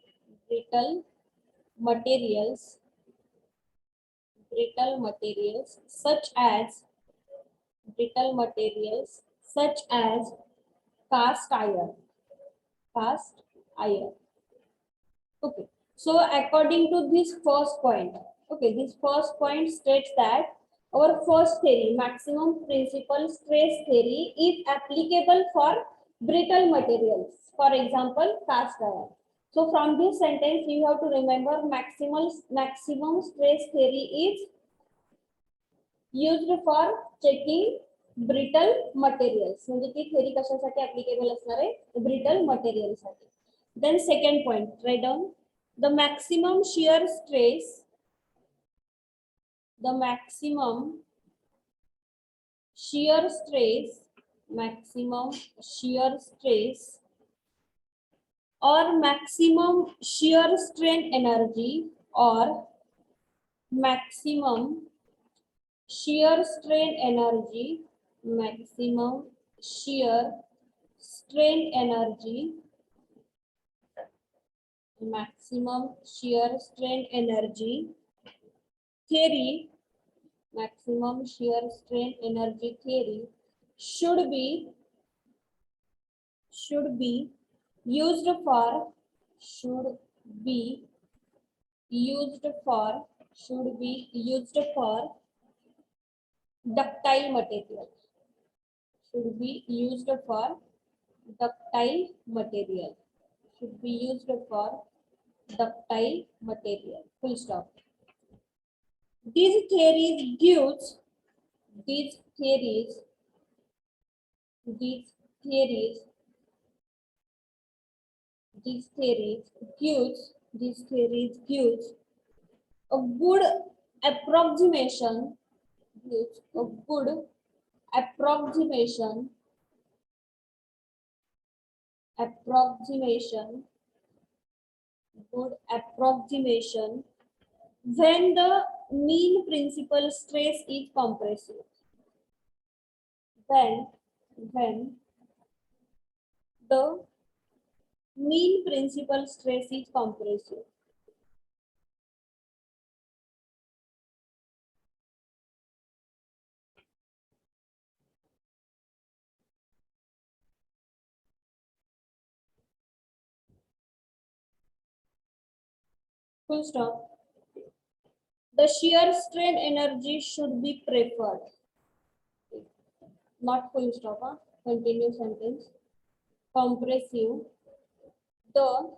such as cast iron. Okay, so according to this first point, okay, this first point states that our first theory, maximum principal stress theory, is applicable for brittle materials, for example cast iron. So from this sentence you have to remember maximum stress theory is used for checking brittle materials. म्हणजे ती theory कशासाठी applicable असणार आहे? Brittle materials साठी. Then second point, write down the maximum shear stress, the maximum shear stress or maximum shear strain energy or maximum shear strain energy, maximum shear strain energy, maximum shear strain energy theory, maximum shear strain energy theory should be used for ductile material, should be used for ductile material, should be used for ductile material, full stop. These theories gives a good approximation, when the mean principal stress is compressive, when the mean principal stress is compressive. Full stop. The shear strain energy should be preferred. Not full stop, huh? Continue sentence. Compressive. The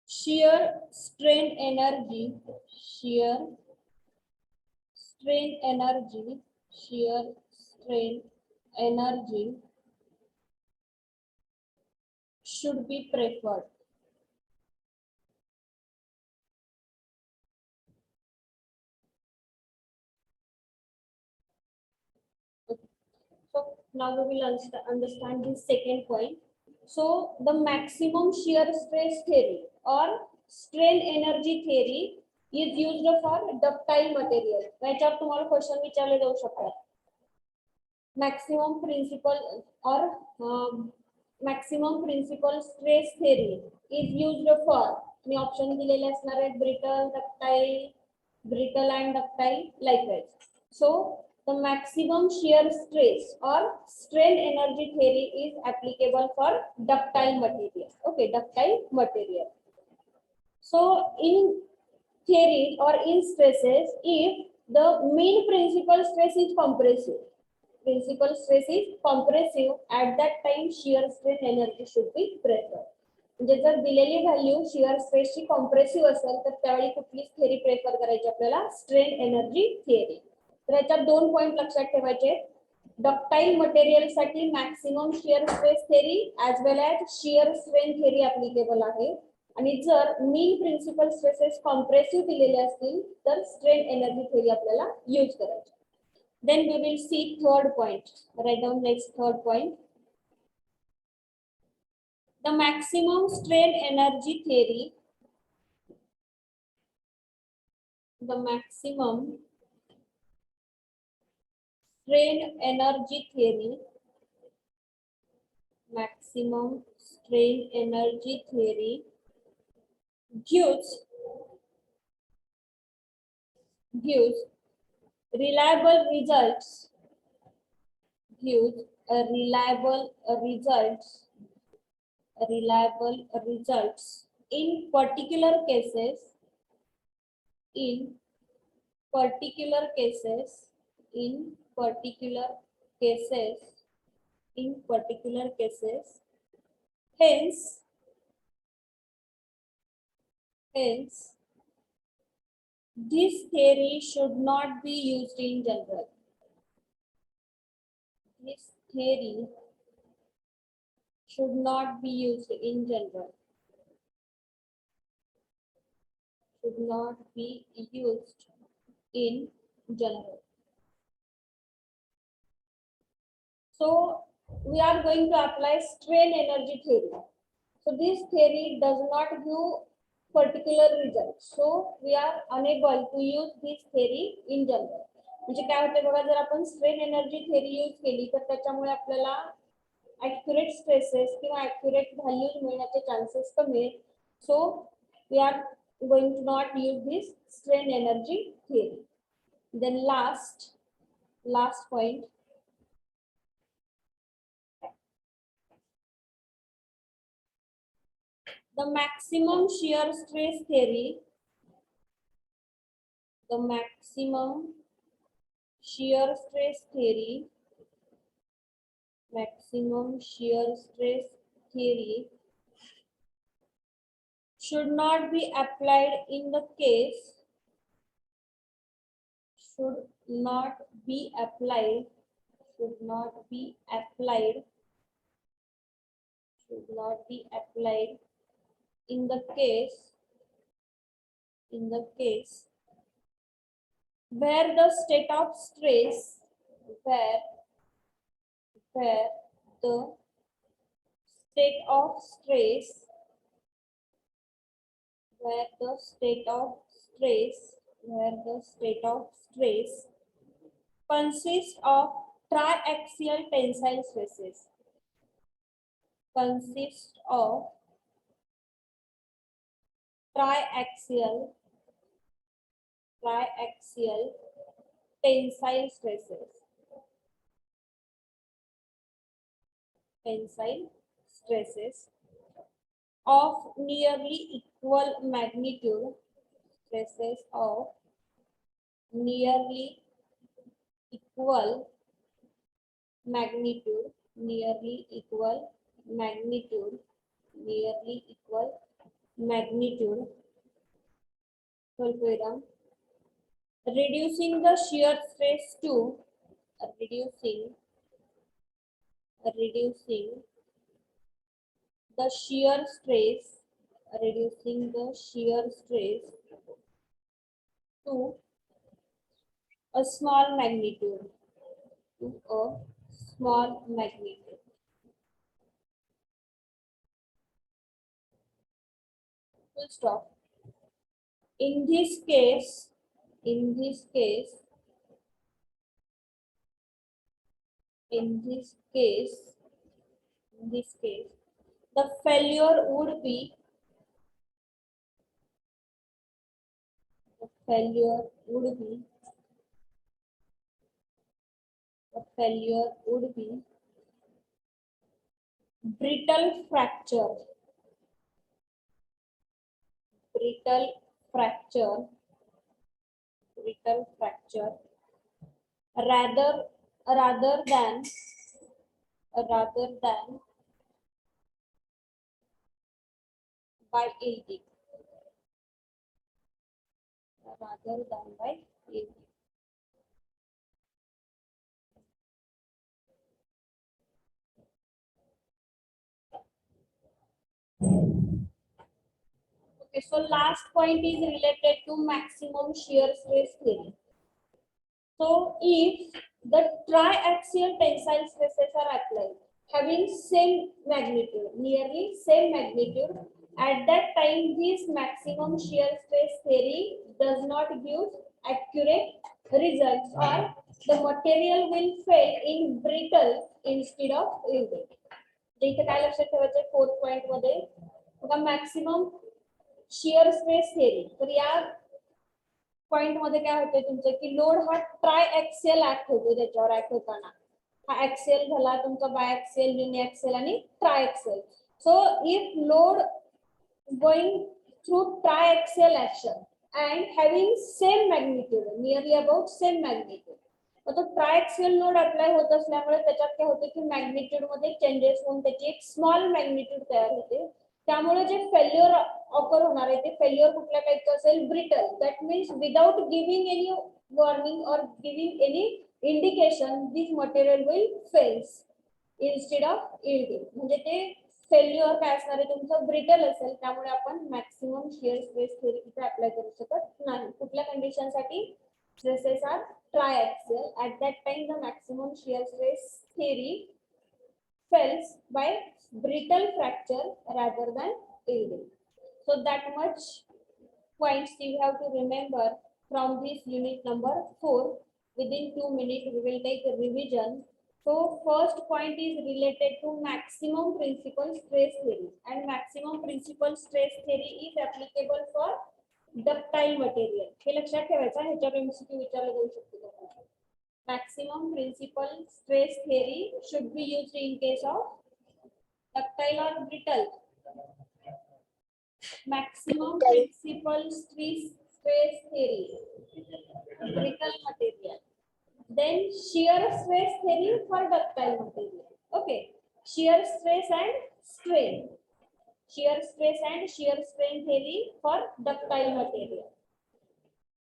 shear strain energy, shear strain energy, shear strain energy should be preferred. So now we will understand this second point. So the maximum shear stress theory or strain energy theory is used for ductile material. याच्यावर तुम्हाला question विचारले जाऊ शकतात. Maximum principle or maximum principal stress theory is used for, me option दिलेले असणार आहेत, brittle and ductile likewise. So the maximum shear stress or strain energy theory is applicable for ductile material. Okay, ductile material. So in theories or in stresses, if the mean principal stress is compressive, at that time shear strain energy should be preferred. म्हणजे जर दिलेली value shear स्ट्रेसची compressive असेल तर त्यावेळी कुठली theory prefer करायची आपल्याला, स्ट्रेन एनर्जी थिअरी. तर याच्यात 2 पॉइंट लक्षात ठेवायचे. डक्टाईल मटेरियल साठी maximum shear stress theory as well as shear strain theory applicable आहे. आणि जर मीन प्रिन्सिपल स्ट्रेसेस कॉम्प्रेसिव्ह दिलेले असतील तर स्ट्रेन एनर्जी थेरी आपल्याला यूज करायची. Then we will see third point. Write down next third point. The maximum strain energy theory. The maximum strain energy theory. Maximum strain energy theory gives reliable results, in particular cases, hence this theory should not be used in general. This theory should not be used in general. Should not be used in general. So we are going to apply strain energy theory. So this theory does not give particular results. So we are unable to use this theory in general. म्हणजे काय होते बघा, जर आपण strain energy theory use केली तर त्याच्यामुळे आपल्याला ऍक्युरेट स्ट्रेसेस किंवा ऍक्युरेट व्हॅल्यूज मिळण्याचे चान्सेस कमी आहेत. So we are going to not use this strain energy theory. Then last point. The maximum shear stress theory, the maximum shear stress theory should not be applied in the case, should not be applied in the case where the state of stress, where the state of stress consists of triaxial tensile stresses. consists of triaxial tensile stresses of nearly equal magnitude, stresses of nearly equal magnitude, nearly equal magnitude, nearly equal magnitude, Swalpviram, reducing the shear stress to reducing the shear stress, reducing the shear stress to a small magnitude, to a small magnitude. Full stop. In this case, in this case, in this case, in this case, the failure would be the failure would be the failure would be brittle fracture, brittle fracture, brittle fracture, rather rather than by yielding, rather than by yielding. Okay, so last point is related to maximum shear stress theory. So if the triaxial tensile stresses are applied, having same magnitude, nearly same magnitude, at that time this maximum shear stress theory does not give accurate results, or the material will fail in brittle instead of yielding. इथे काय लक्षात ठेवायचं fourth point मध्ये बघा maximum shear stress theory. तर या point मध्ये काय होतंय तुमचं की लोड हा ट्राय एक्सियल ऍक्ट होतो, त्याच्यावर ऍक्ट होताना हा एक्सियल झाला तुमचा बाय एक्सियल, युनि एक्सियल आणि try axial. So if load going through try axial action and having same magnitude, nearly about same magnitude, तो ट्रायक्सियल लोड अप्लाय होत असल्यामुळे त्याच्यात काय होते की मॅग्निट्यूड मध्ये चेंजेस होऊन त्याची एक स्मॉल मॅग्निट्यूड तयार होते. त्यामुळे जे फेल्युअर ऑकर होणार आहे ते फेल्युअर कुठल्या टाईपचं असेल, brittle. That means without giving any warning और giving any indication this material will fails instead of yielding. म्हणजे ते फेल्युअर काय असणार आहे तुमचं, ब्रिटल असेल. त्यामुळे आपण मॅक्सिमम शियर स्ट्रेस थेरी इथे अप्लाय करू शकत नाही. कुठल्या कंडिशन साठी, stresses are triaxial. At that time, the maximum shear stress theory fails by brittle fracture rather than yielding. So that much points you have to remember from this unit number 4. Within 2 minutes, we will take a revision. So first point is related to maximum principal stress theory, and maximum principal stress theory is applicable for ductile material. हे लक्षात ठेवायचं, ह्याच्यावर MCQ विचारलं जाऊ शकतो. Maximum principal stress theory should be used in case of ductile और brittle. Maximum principal stress theory brittle material. Then shear stress theory for ductile material. Okay, shear stress and strain, shear stress and shear strain theory for ductile material.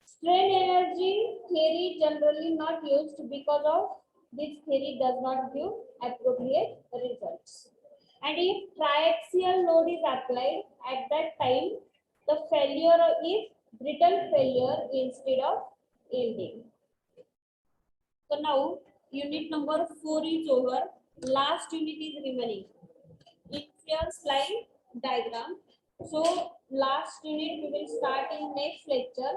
Strain energy theory generally not used because of this theory does not give appropriate results. And if triaxial load is applied, at that time the failure is brittle failure instead of yielding. So now unit number 4 is over. Last unit is remaining. It's your slide diagram. So last unit we will start in next lecture.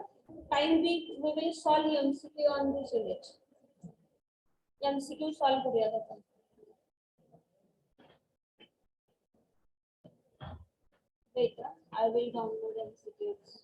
Time being we will solve MCQ on this unit. MCQ solve करूया आपण. later. I will download MCQs.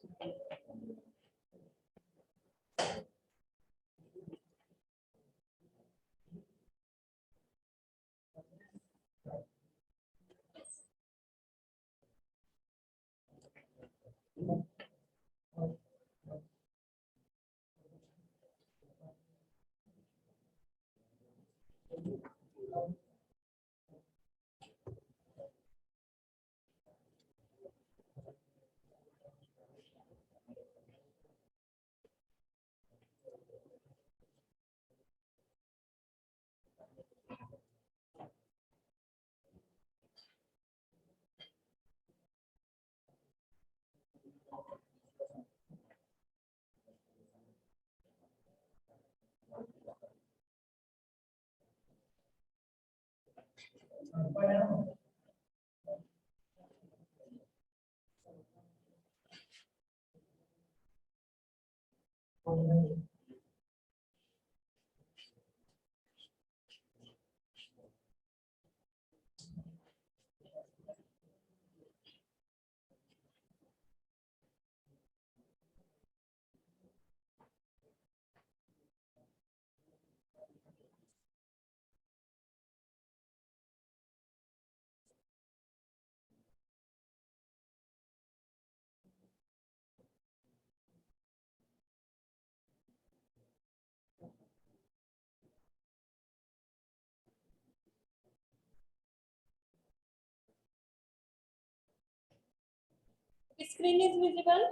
Screen is visible.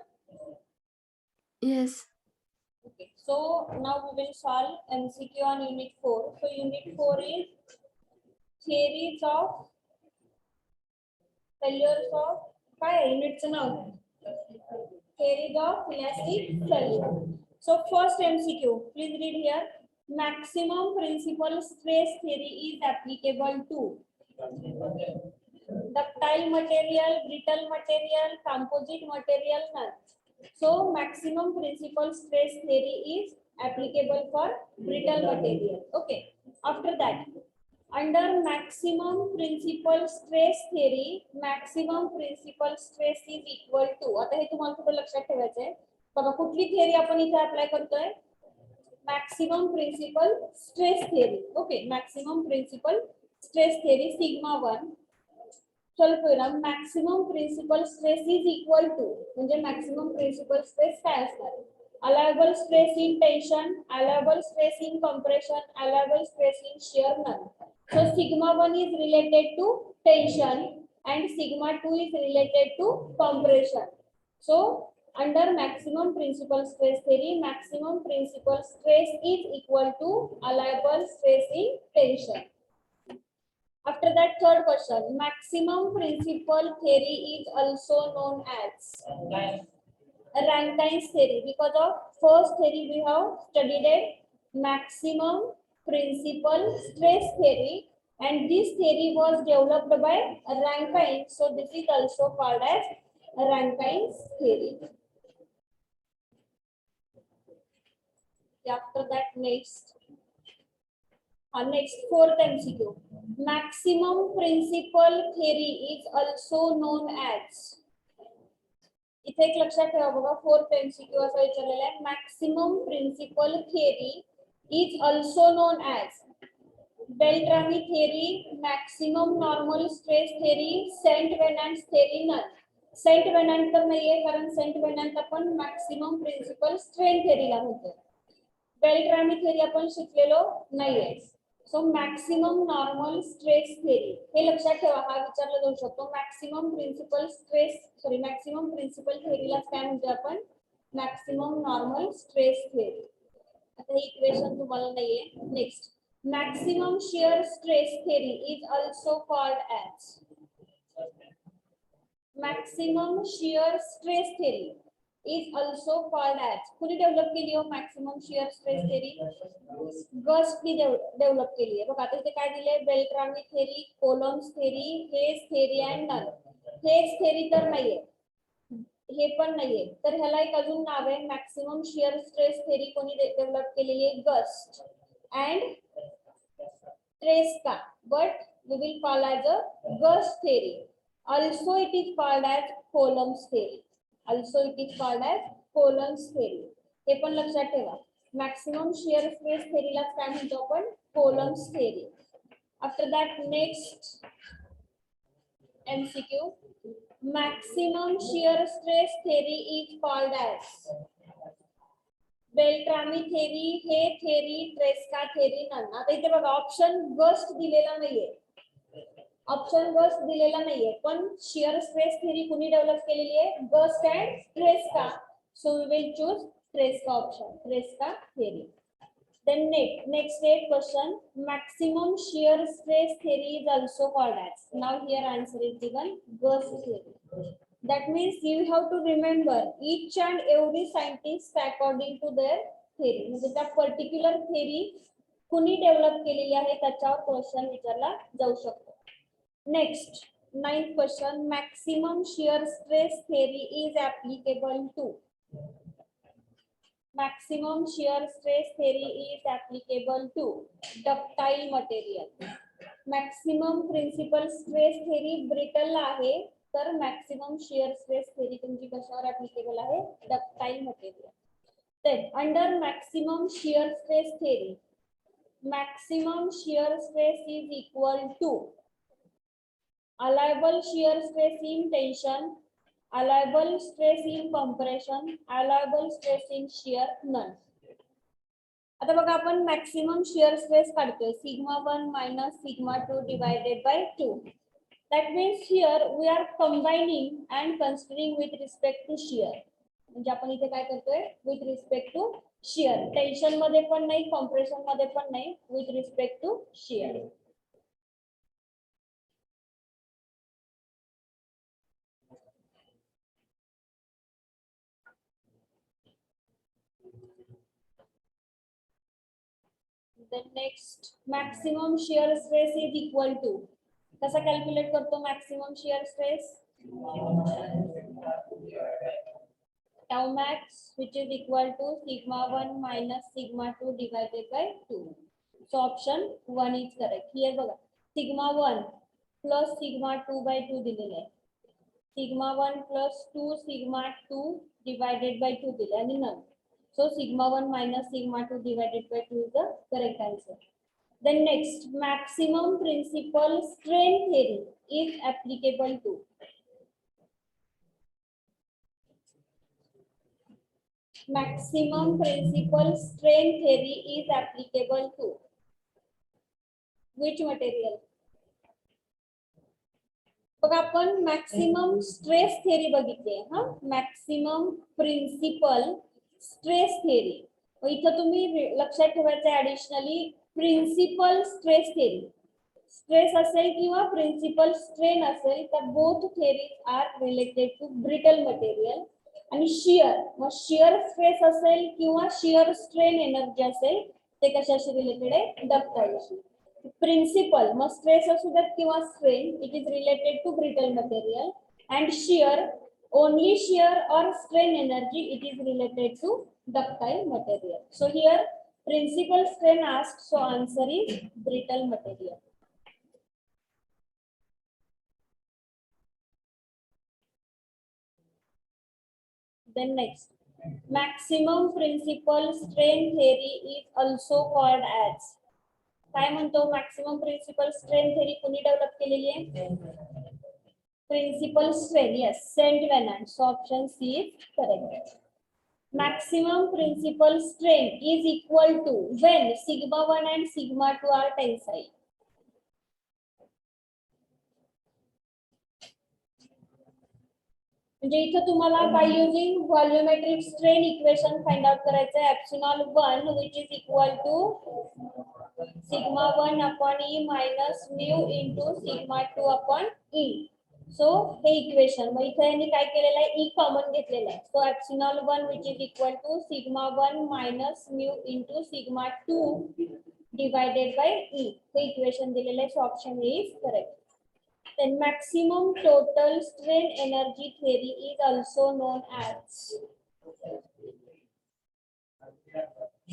Yes. Okay, so now we will solve MCQ on Unit 4. So Unit 4 is theories of failures of units now. Theories of elastic failure. So first MCQ, please read here. Maximum principal stress theory is applicable to ductile material, brittle material, composite material, none. So maximum principal stress theory is applicable for brittle material. Okay. After that, under maximum principal stress theory, maximum principal stress is equal to. आता हे तुम्हाला कुठे लक्षात ठेवायचं आहे? बघा कुठली theory आपण इथे अप्लाय करतोय? Maximum principal stress theory. Okay, maximum principal stress theory sigma 1. स्वल्पविराम maximum principal stress is equal to म्हणजे maximum principal stress काय असणार? Allowable stress in tension, allowable stress in compression, allowable stress in shear none. So sigma 1 is related to tension and sigma 2 is related to compression. So under maximum principal stress theory, maximum principal stress is equal to allowable stress in tension. After that, third question, maximum principal theory is also known as Rankine's theory. Because of first theory we have studied it, maximum principal stress theory, and this theory was developed by Rankine. So this is also called as Rankine's theory. After that, next fourth MCQ. Maximum principal theory is also known as. इथे एक लक्षात ठेवा बघा fourth MCQ असा विचारलेला आहे. Maximum principal theory is also known as Beltrami theory, maximum normal stress theory, Saint Venant's theory, none. Saint Venant तर नाहीये कारण Saint Venant आपण maximum principal strain theory ला म्हणतो. Beltrami theory आपण शिकलेलो नाहीये. So maximum normal stress theory हे लक्षात ठेवा हा विचारला जाऊ शकतो. maximum principal theory ला काय म्हणतो आपण maximum normal stress theory. आता हे इक्वेशन तुम्हाला नाहीये. Next maximum shear stress theory is also called as maximum shear stress theory is also called as कुणी डेव्हलप केली हो maximum shear stress theory? गस्टनी डेव्हलप केली आहे. बघा आता इथे काय दिले Beltrami theory, Coulomb's theory, Haigh's theory and null. Haigh's theory तर नाहीये, हे पण नाहीये, तर ह्याला एक अजून नाव आहे मॅक्सिमम शियर स्ट्रेस थेरी. कोणी डेव्हलप केलेली आहे? Guest and Tresca, but we will call as a Guest theory. Also it is called as Coulomb's theory. Also it is called as Coulomb's theory. हे पण लक्षात ठेवा. मॅक्सिमम शिअर स्ट्रेस थेरीला काय म्हणतो आपण? Coulomb's theory. After that, next MCQ. Maximum shear stress theory is called as Beltrami theory, Haigh theory, Tresca theory, none. आता इथे बघा option gust दिलेला नाहीये. ऑप्शन गस्ट दिलेला नाहीये, पण शिअर स्ट्रेस थेरी कुणी डेव्हलप केलेली आहे? Guest and Tresca. So we will choose Tresca option, Tresca theory. Then next 8 question. Maximum shear stress theory is also called as. Now here answer is given, Gauss theory. That means you have to remember each and every scientist according to their theory. म्हणजे त्या particular theory कुणी develop केलेली आहे त्याच्यावर question विचारला जाऊ शकतो. Next 9th question. Maximum shear stress theory is applicable to. Maximum shear stress theory is applicable to ductile material. Maximum principal stress theory brittle आहे, तर maximum shear stress theory तुमची कशावर applicable आहे? Ductile material. Then under maximum shear stress theory, maximum shear stress is equal to allowable shear stress in tension, allowable stress in compression, allowable stress in shear, none. आता बघा आपण maximum shear stress काढतोय, sigma 1 minus sigma 2 divided by 2. That means here we are combining and considering with respect to shear. म्हणजे आपण इथे काय करतोय? With respect to shear. Tension मध्ये पण नाही, कॉम्प्रेशन मध्ये पण नाही, with respect to shear. Then next, maximum shear stress is equal to. कसा कॅल्क्युलेट करतो maximum shear stress? Tau max, which is equal to sigma 1 minus sigma 2 divided by 2. So option 1 is correct. Here बघा, sigma 1 plus sigma 2 by 2 दिलेले आहे. Sigma 1 plus 2 sigma 2 divided by 2 दिले आणि none. So sigma 1 minus sigma 2 divided by 2 is the correct answer. Then next, maximum principal strain theory is applicable to. Maximum principal strain theory is applicable to which material? बघा आपण maximum stress theory बघितली आहे. हा, maximum principal stress theory. इथं तुम्ही लक्षात ठेवायचं additionally principal stress theory. Stress असेल किंवा प्रिन्सिपल स्ट्रेन असेल तर both theories are related to brittle material. आणि शिअर, मग शिअर स्ट्रेस असेल किंवा शिअर स्ट्रेन एनर्जी असेल ते कशाशी रिलेटेड आहे? डक्टाईलशी. प्रिन्सिपल, मग स्ट्रेस असू द्यात किंवा strain, it is related to brittle material. And shear, only shear or strain energy, it is related to ductile material. So here principal strain asked, so answer is brittle material. Then next, maximum principal strain theory is also called as. काय म्हणतो? Maximum principal strain theory कुणी develop केलेली आहे? Principal strain, yes, Saint Venant. So option C is correct. Maximum principal strain is equal to when sigma 1 and sigma 2 are tensile. म्हणजे इथं तुम्हाला by using volumetric strain equation find out करायचं आहे. Epsilon 1 which is equal to sigma 1 upon E minus mu into sigma 2 upon E. So hey equation, मग इथे यांनी काय केलेलं आहे? ई कॉमन घेतलेलं आहे. सो epsilon 1 which is equal to sigma 1 minus mu into sigma 2 divided by E. हे equation दिलेलं आहे. So option A is correct. Then maximum total strain energy theory is also known as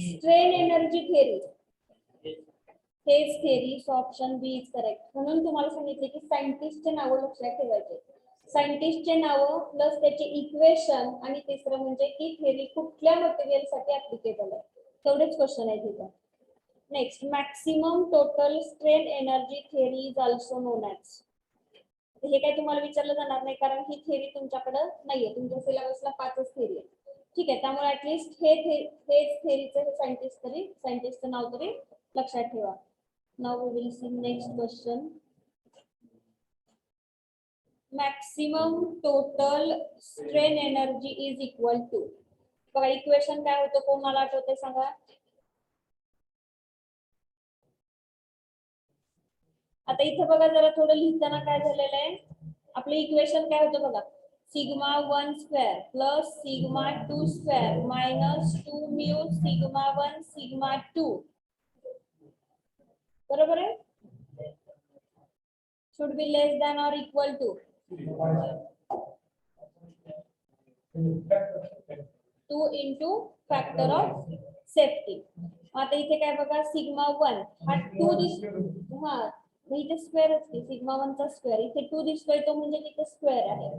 strain energy theory. हेच theory, so option B is correct. म्हणून तुम्हाला सांगितले की सायंटिस्टचे नावं लक्षात ठेवायचे. सायंटिस्टचे नावं प्लस त्याचे इक्वेशन आणि तिसरं म्हणजे की थेरी कुठल्या मटेरियलसाठी ऍप्लिकेबल आहे. तेवढेच क्वेश्चन आहेत तिथे. Next, maximum total strain energy theory is also known as. हे काही तुम्हाला विचारलं जाणार नाही कारण ही थेरी तुमच्याकडे नाहीये. तुमच्या सिलेबसला 5च थेरी आहे. ठीक आहे, त्यामुळे ऍटलीस्ट हेच थेरीचं सायंटिस्टचं नाव तरी लक्षात ठेवा. Now we will see next question. Maximum total strain energy is equal to. बघा इक्वेशन काय होतं, कोणाला आठवतंय सांगा. आता इथं बघा जरा थोडं लिहिताना काय झालेलं आहे. आपलं इक्वेशन काय होतं बघा, sigma 1 square plus sigma 2 square minus 2 mu sigma 1 sigma 2. बरोबर आहे. Should be less than or equal to 2 into factor of safety. आता इथे काय बघा, सिग्मा 1 हा 2 दिसतो. हा इथे स्क्वेअरच की, सिग्मा 1 चा स्क्वेअर. इथे 2 दिसतोय तो म्हणजे तिथे स्क्वेअर आहे.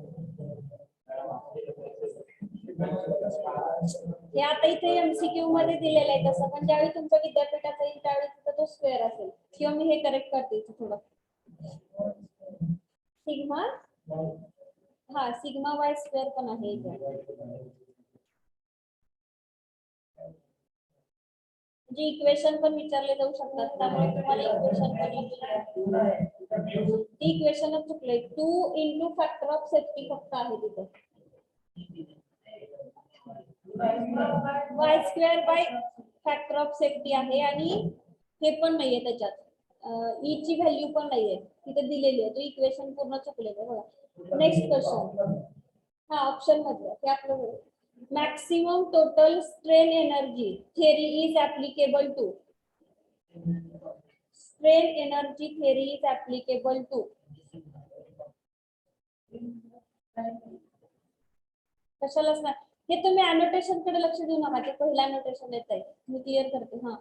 हे आता इथे एमसीक्यू मध्ये दिलेलं आहे तसं, पण ज्यावेळी तुमचं विद्यापीठाचा येईल त्यावेळी तिथं तो स्क्वेअर असेल. किंवा मी हे करेक्ट करते इथे थोडं. सिग्मा, हा सिग्मा वाय स्क्वेअर पण आहे इथे. जे इक्वेशन पण विचारले जाऊ शकतात, त्यामुळे तुम्हाला इक्वेशन पण इक्वेशनच चुकले. 2 इंटू फॅक्टर ऑफ सेफ्टी फक्त आहे तिथे. Y square by factor of safety आहे आणि हे पण नाहीये त्याच्यात. ई ची व्हॅल्यू पण नाहीये तिथे दिलेली आहे. तो इक्वेशन पूर्ण चुकलेलं आहे बघा. नेक्स्ट क्वेश्चन, हा ऑप्शन मध्ये ते आपलं maximum total strain energy theory is applicable to. Strain energy theory is applicable to. कशालाच नाही. हे तुम्ही अनोटेशन कडे लक्ष देऊ नका, ते पहिलं अनोटेशन येत आहे, मी क्लिअर करते. हा,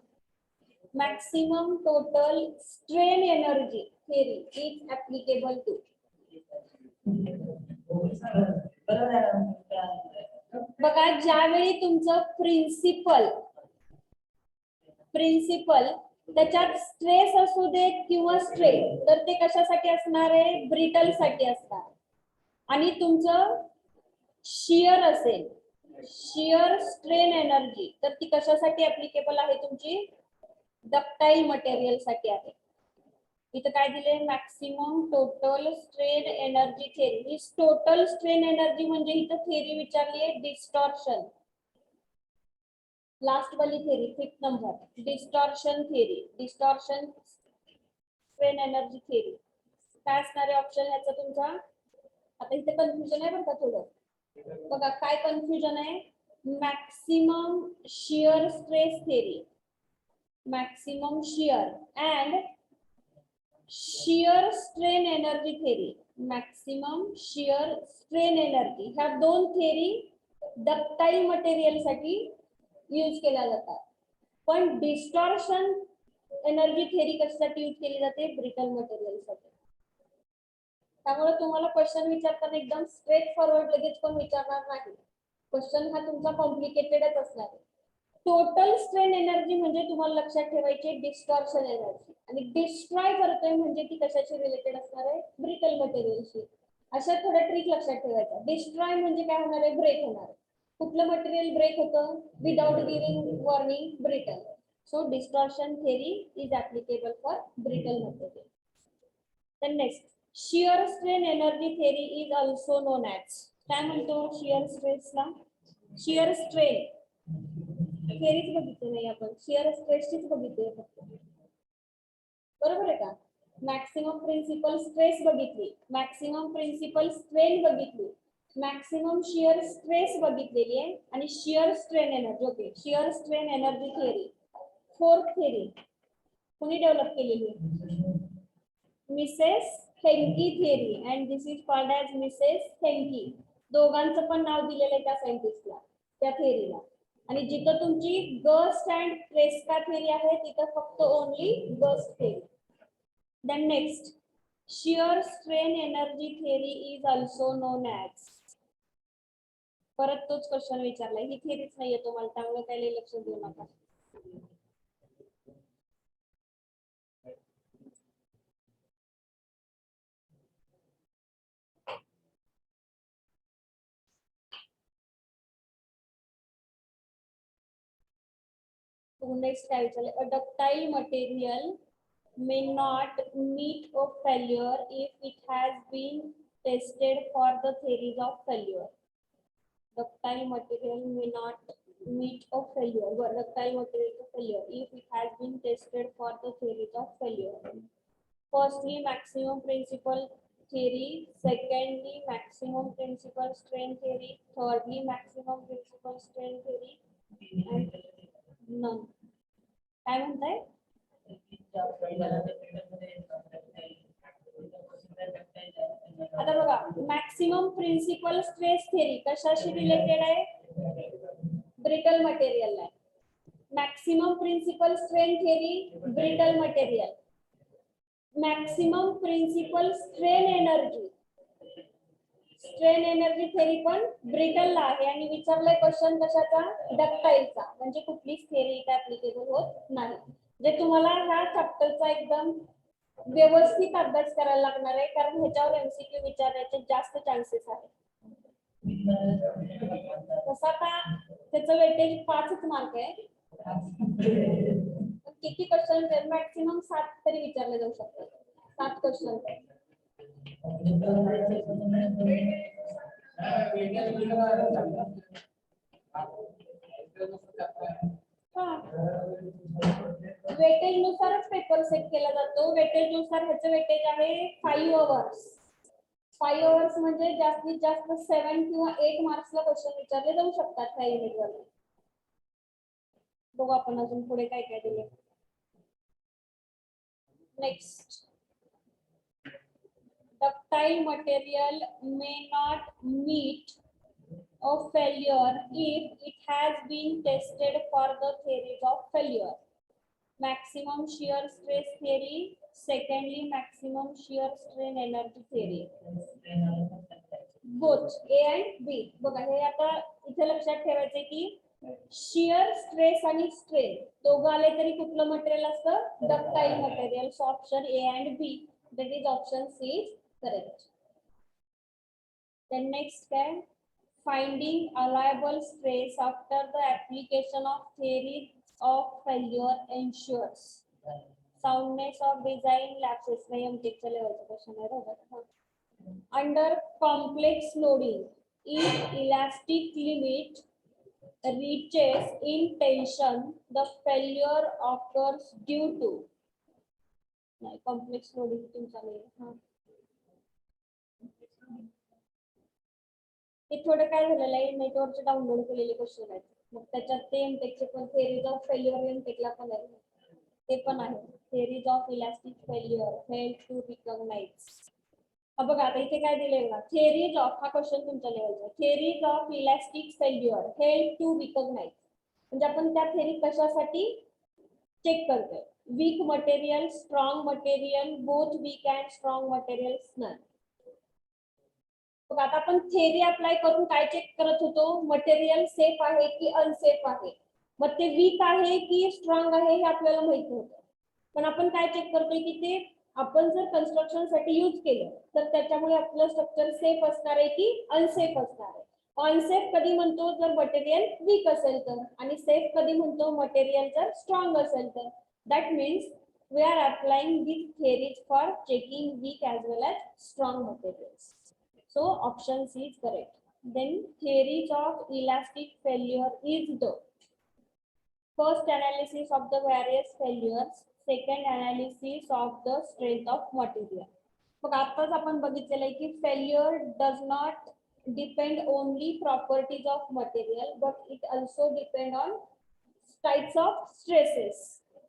maximum total strain energy theory is applicable to. बघा ज्यावेळी तुमचं प्रिन्सिपल त्याच्यात स्ट्रेस असू दे किंवा स्ट्रेन, तर ते कशासाठी असणार आहे, ब्रिटल साठी असणार. आणि तुमचं शियर असेल, शियर स्ट्रेन एनर्जी, तर ती कशासाठी ऍप्लिकेबल आहे, तुमची डक्टाईल मटेरियल साठी आहे. इथं काय दिले, maximum total strain energy theory. ही टोटल स्ट्रेन एनर्जी म्हणजे इथं थेरी विचारली आहे डिस्टॉर्शन. लास्ट वाली थेरी 5th नंबर, distortion theory, distortion strain energy theory. काय असणार आहे ऑप्शन ह्याचा तुमचा. आता इथे कन्फ्युजन आहे बरं का थोडं. बघा काय कन्फ्युजन आहे, maximum shear stress theory, maximum shear and shear strain energy theory. Maximum shear strain energy ह्या दोन थेरी डक्टाईल मटेरियल साठी यूज केल्या जातात. पण डिस्टॉर्शन एनर्जी थेरी कशासाठी यूज केली जाते, ब्रिटल मटेरियल साठी. त्यामुळे तुम्हाला क्वेश्चन विचारताना एकदम स्ट्रेट फॉरवर्ड लगेच पण विचारणार नाही. क्वेश्चन हा तुमचा कॉम्प्लिकेटेडच असणार आहे. टोटल स्ट्रेन एनर्जी म्हणजे तुम्हाला लक्षात ठेवायची डिस्टॉर्शन एनर्जी, आणि डिस्ट्रॉय करतोय म्हणजे ती कशाशी रिलेटेड असणार आहे, ब्रिटल मटेरियलशी. अशा थोड्या ट्रिक लक्षात ठेवायच्या. डिस्ट्रॉय म्हणजे काय होणार आहे, ब्रेक होणार आहे. कुठलं मटेरियल ब्रेक होतं, without giving warning, brittle. So distortion theory is applicable for brittle material. Then next, shear strain energy theory is also known as. काय म्हणतो शियर स्ट्रेसला, शियर स्ट्रेन थेरीच बघितली नाही आपण, शियर स्ट्रेसचीच बघितली फक्त. बरोबर आहे का. मॅक्सिमम प्रिन्सिपल स्ट्रेस बघितली, मॅक्सिमम प्रिन्सिपल स्ट्रेन बघितली, मॅक्सिमम शियर स्ट्रेस बघितलेली आहे, आणि shear strain energy. Okay, shear strain energy theory 4th theory कोणी डेव्हलप केलेली आहे, Mrs hanky theory, and this is called as Mrs hanky. दोघांचं पण नाव दिलेलं आहे त्या सायंटिस्टला, त्या थेरीला. आणि जिथं तुमची गस्ट अँड ट्रेस्का थेरी आहे तिथं फक्त only Guest theory. Then next shear strain energy theory is also known as. परत तोच क्वेश्चन विचारलाय, ही थेरीच नाहीये तुम्हाला त्यामुळे काही लक्ष देऊ नका. नेक्स्ट काय विचारले, अ ductile material may not meet of failure if it has been tested for the theories of failure. Ductile material may not meet of failure. Ductile material of failure if it has been tested for the theories of failure. Firstly, maximum principal theory. Secondly, maximum principal strain theory. Thirdly, maximum principal strain theory. And none. काय म्हणताय? आता बघा, maximum principal stress theory कशाशी related आहे? Brittle material आहे. Maximum principal strain theory brittle material. Maximum principal strain energy theory पण brittle आहे आणि विचारलंय क्वेश्चन कशाचा? डक्टाईलचा. म्हणजे कुठलीच थेरी इथे ऍप्लिकेबल होत नाही. जे तुम्हाला ह्या चॅप्टरचा एकदम व्यवस्थित अभ्यास करायला लागणार आहे, कारण ह्याच्यावर एमसीक्यू विचारण्याचे जास्त चान्सेस आहेत. तसा का त्याचं वेटेज 5च मार्क आहे. किती क्वेश्चन? मॅक्सिमम 7 तरी विचारले जाऊ शकतात. 7 क्वेश्चन. वेटेज नुसारच पेपर सेट केला जातो. वेटेज नुसार ह्याचं वेटेज आहे 5 आवर्स. 5 आवर्स म्हणजे जास्तीत जास्त 7 किंवा 8 मार्क्सला क्वेश्चन विचारले जाऊ शकतात त्या युनिटवर. बघू आपण अजून पुढे काय काय दिले. Next, ductile material may not meet of failure if it has been tested for the theories of failure. Maximum shear stress theory. Secondly, maximum shear strain energy theory. Both A and B. बघा हे आता इथे लक्षात ठेवायचे की shear stress आणि strain दोघं आले तरी कुठलं मटेरियल असतं? Ductile material. So option A and B, that is option C is correct. Then next काय? Finding allowable stress after the application of theories of failure ensures soundness of design lapses. नाही एमटेकच्या लेवलचा question आहे बरोबर. Under complex loading, if elastic limit reaches in tension, the failure occurs due to. नाही complex loading तुमचा नाही. हे थोडं काय झालेलं आहे, नेटवरचे डाउनलोड केलेले क्वेश्चन आहेत. मग त्याच्यात ते एमटेकचे पण थेरीज ऑफ फेल्युअर एमटेकला पण आहे, ते पण आहे. Theories of elastic failure, help to recognize. बघा आता इथे काय दिलेलं बघा, थेरीज ऑफ, हा क्वेश्चन तुमच्या लेवलचा. Theories of elastic failure help to recognize म्हणजे आपण त्या थेरी कशासाठी चेक करतोय? Weak material, strong material, both weak and strong materials none. बघा आता आपण थेरी अप्लाय करून काय चेक करत होतो? मटेरियल सेफ आहे की अनसेफ आहे. मग ते वीक आहे की स्ट्रॉंग आहे हे आपल्याला माहित नव्हतं, पण आपण काय चेक करतोय की ते आपण जर कन्स्ट्रक्शन साठी यूज केलं तर त्याच्यामुळे आपलं स्ट्रक्चर सेफ असणार आहे की अनसेफ असणार आहे. अनसेफ कधी म्हणतो? जर मटेरियल वीक असेल तर, आणि सेफ कधी म्हणतो? मटेरियल जर स्ट्रॉंग असेल तर. That means we are applying this theories for checking weak as well as strong materials. So option C is correct. Then theories of elastic failure is the first analysis of the various failures, second analysis of the strength of material. मग आताच आपण बघितलेलं आहे की failure does not depend only properties of material but it also depend on types of stresses.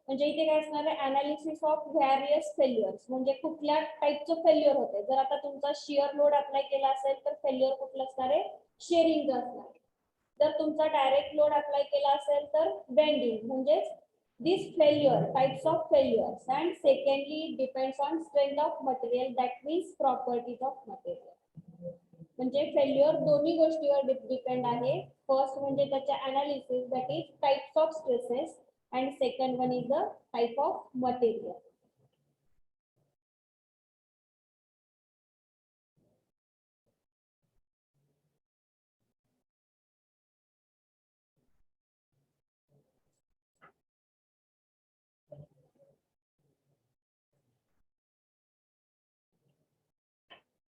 म्हणजे इथे काय असणार आहे? अनालिसिस ऑफ व्हॅरियस फेल्युअर्स म्हणजे कुठल्या टाइपचं फेल्युअर होते. जर आता तुमचा शिअर लोड अप्लाय केला असेल तर फेल्युअर कुठलं असणार आहे? शेअरिंग असणार आहे. जर तुमचा डायरेक्ट लोड अप्लाय केला असेल तर बेंडिंग म्हणजेच this failure types of failures and secondly depends on strength of material that means properties of material. म्हणजे फेल्युअर दोन्ही गोष्टीवर डिपेंड आहे. फर्स्ट म्हणजे त्याचे analysis that is types of stresses and second one is the type of material.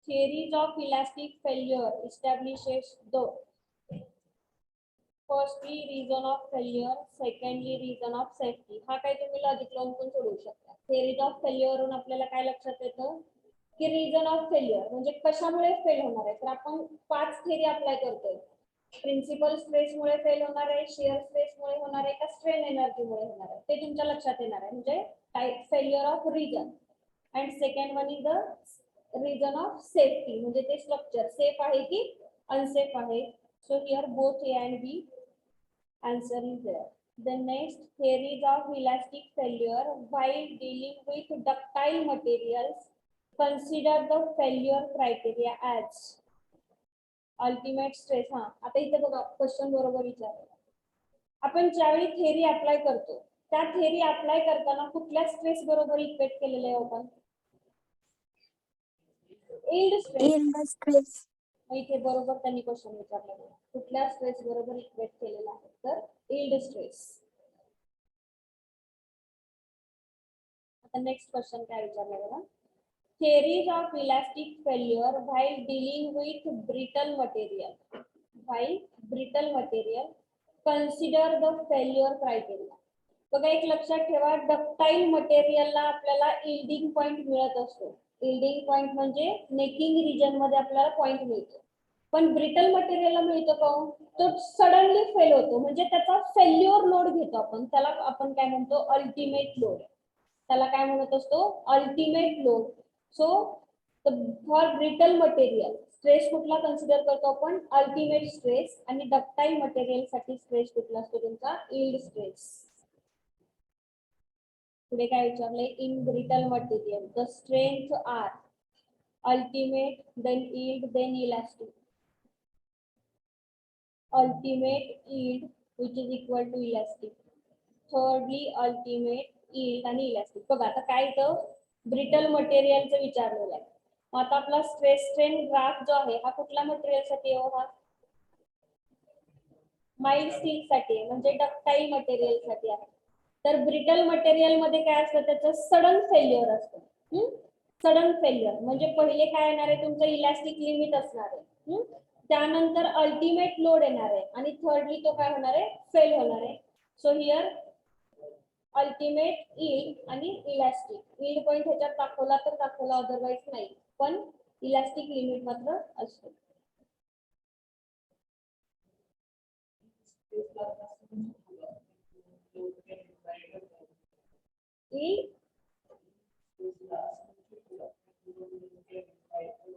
Theories of elastic failure establishes the firstly reason of failure, secondly reason of safety. हा काही तुम्ही logic लावून पण सोडवू शकता. Theories of failure वरून आपल्याला काय लक्षात येतं की रिझन ऑफ फेल्युअर म्हणजे कशामुळे फेल होणार आहे. तर आपण 5 थेरी अप्लाय करतोय. प्रिन्सिपल स्ट्रेसमुळे फेल होणार आहे, शिअर स्ट्रेसमुळे होणार आहे का स्ट्रेन एनर्जीमुळे होणार आहे ते तुमच्या लक्षात येणार आहे. म्हणजे type failure of region and second one is the region of safety म्हणजे ते स्ट्रक्चर सेफ आहे की अनसेफ आहे. So here both A and B answer is there. The next theories of elastic failure while dealing with ductile materials consider the failure criteria as ultimate stress. हा आता इथे बघा question बरोबर विचारलं. आपण ज्यावेळी थेरी अप्लाय करतो त्या थेरी अप्लाय करताना कुठल्या स्ट्रेस बरोबर इक्वेट केलेले आहे आपण यील्ड स्ट्रेस. Yield stress. इथे बरोबर त्यांनी क्वेश्चन विचारला कुठल्या स्ट्रेस बरोबर इक्वेट केलेला आहे तर यील्ड स्ट्रेस. आता नेक्स्ट क्वेश्चन काय विचारला बघा. Theories of elastic failure while dealing with brittle material. While brittle material, consider the failure criteria. बघा एक लक्षात ठेवा डक्टाईल मटेरियलला आपल्याला यील्डिंग पॉइंट मिळत असतो. यील्डिंग पॉइंट म्हणजे नेकिंग रिजन मध्ये आपल्याला पॉइंट मिळतो. पण ब्रिटल मटेरियलला मिळतो का तो सडनली फेल होतो म्हणजे त्याचा फेल्युअर लोड घेतो आपण. त्याला आपण काय म्हणतो अल्टिमेट लोड. त्याला काय म्हणत असतो ultimate load. So for brittle material stress कुठला कन्सिडर करतो आपण अल्टिमेट स्ट्रेस आणि डक्टाईल मटेरियल साठी स्ट्रेस कुठला असतो तुमचा यील्ड स्ट्रेस. पुढे काय विचारले in brittle material the strength are ultimate then yield then elastic. ultimate yield which is equal to elastic. Thirdly ultimate yield आणि इलास्टिक. बघा आता काय इथं ब्रिटल मटेरियलचं विचारलेलं आहे. मग आता आपला स्ट्रेस स्ट्रेन ग्राफ जो आहे हा कुठल्या मटेरियलसाठी आहे हा माइल्ड स्टील साठी आहे म्हणजे डक्टाईल मटेरियल साठी आहे. तर ब्रिटल मटेरियल मध्ये काय असतं त्याचं सडन फेल्युअर असतं. सडन फेल्युअर म्हणजे पहिले काय येणार आहे तुमचं इलास्टिक लिमिट असणार आहे. त्यानंतर अल्टिमेट लोड येणार आहे आणि थर्डली तो काय होणार आहे फेल होणार आहे. सो हिअर अल्टिमेट यील्ड आणि इलास्टिक. यील्ड पॉइंट ह्याच्यात दाखवला तर दाखवला अदरवाईज नाही पण इलास्टिक लिमिट मात्र असतो.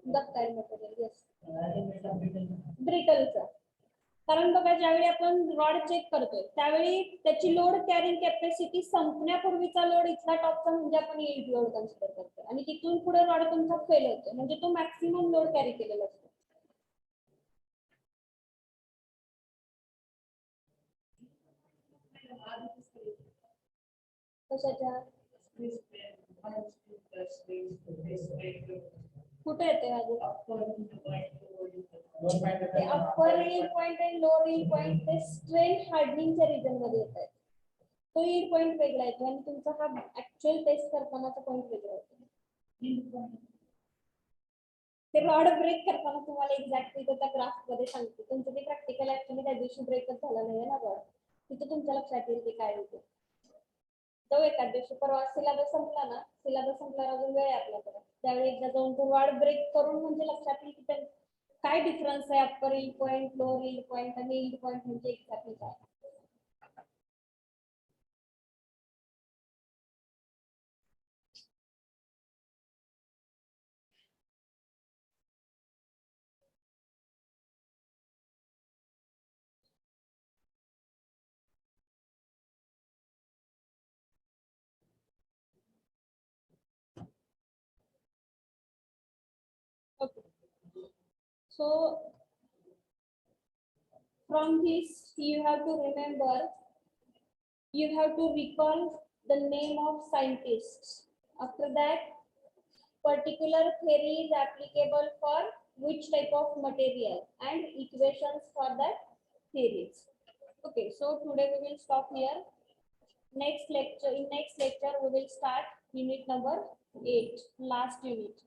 डक्टाईल मटेरियल येस ब्रिटलचं. कारण बघा ज्यावेळी आपण रॉड चेक करतोय त्यावेळी त्याची लोड कॅरिंग कॅपॅसिटी संपण्यापूर्वीचा लोड इथला टॉपचा म्हणजे आपण यील्ड लोड कन्सिडर करतोय आणि तिथून पुढे रॉड तुमचा फेल होतो म्हणजे तो मॅक्सिमम लोड कॅरी केलेला असतो. कशाच्या कुठे येते ते अप्पर यील्ड पॉइंट आणि लोअर यील्ड पॉइंट ते स्ट्रेन हार्डनिंगच्या रिजन मध्ये येत आहेत. तो यील्ड पॉइंट वेगळा येतो आणि तुमचा हा ऍक्च्युअल टेस्ट करतानाचा पॉइंट वेगळा येतो. ते रॉड ब्रेक करताना तुम्हाला एक्झॅक्टली त्या ग्राफ मध्ये सांगते. तुमचं ते प्रॅक्टिकल ऍक्च्युअली त्या दिवशी ब्रेकच झालं नाही ना रॉड तिथं तुमच्या लक्षात येईल ते काय होते. जाऊ एखाद दिवशी परवा सिलेबस संपला ना सिलेबस संपल्यावर अजून वेळ आहे आपल्याकडे त्यावेळी एकदा जाऊन तो रॉड ब्रेक करून म्हणजे लक्षात येईल की काय डिफरन्स आहे upper yield point lower yield point आणि यील्ड पॉइंट म्हणजे एक्झॅक्टली काय. So from this, you have to remember, you have to recall the name of scientists. After that, particular theory is applicable for which type of material and equations for that theories. Okay, so today we will stop here. In next lecture we will start unit number 8, last unit.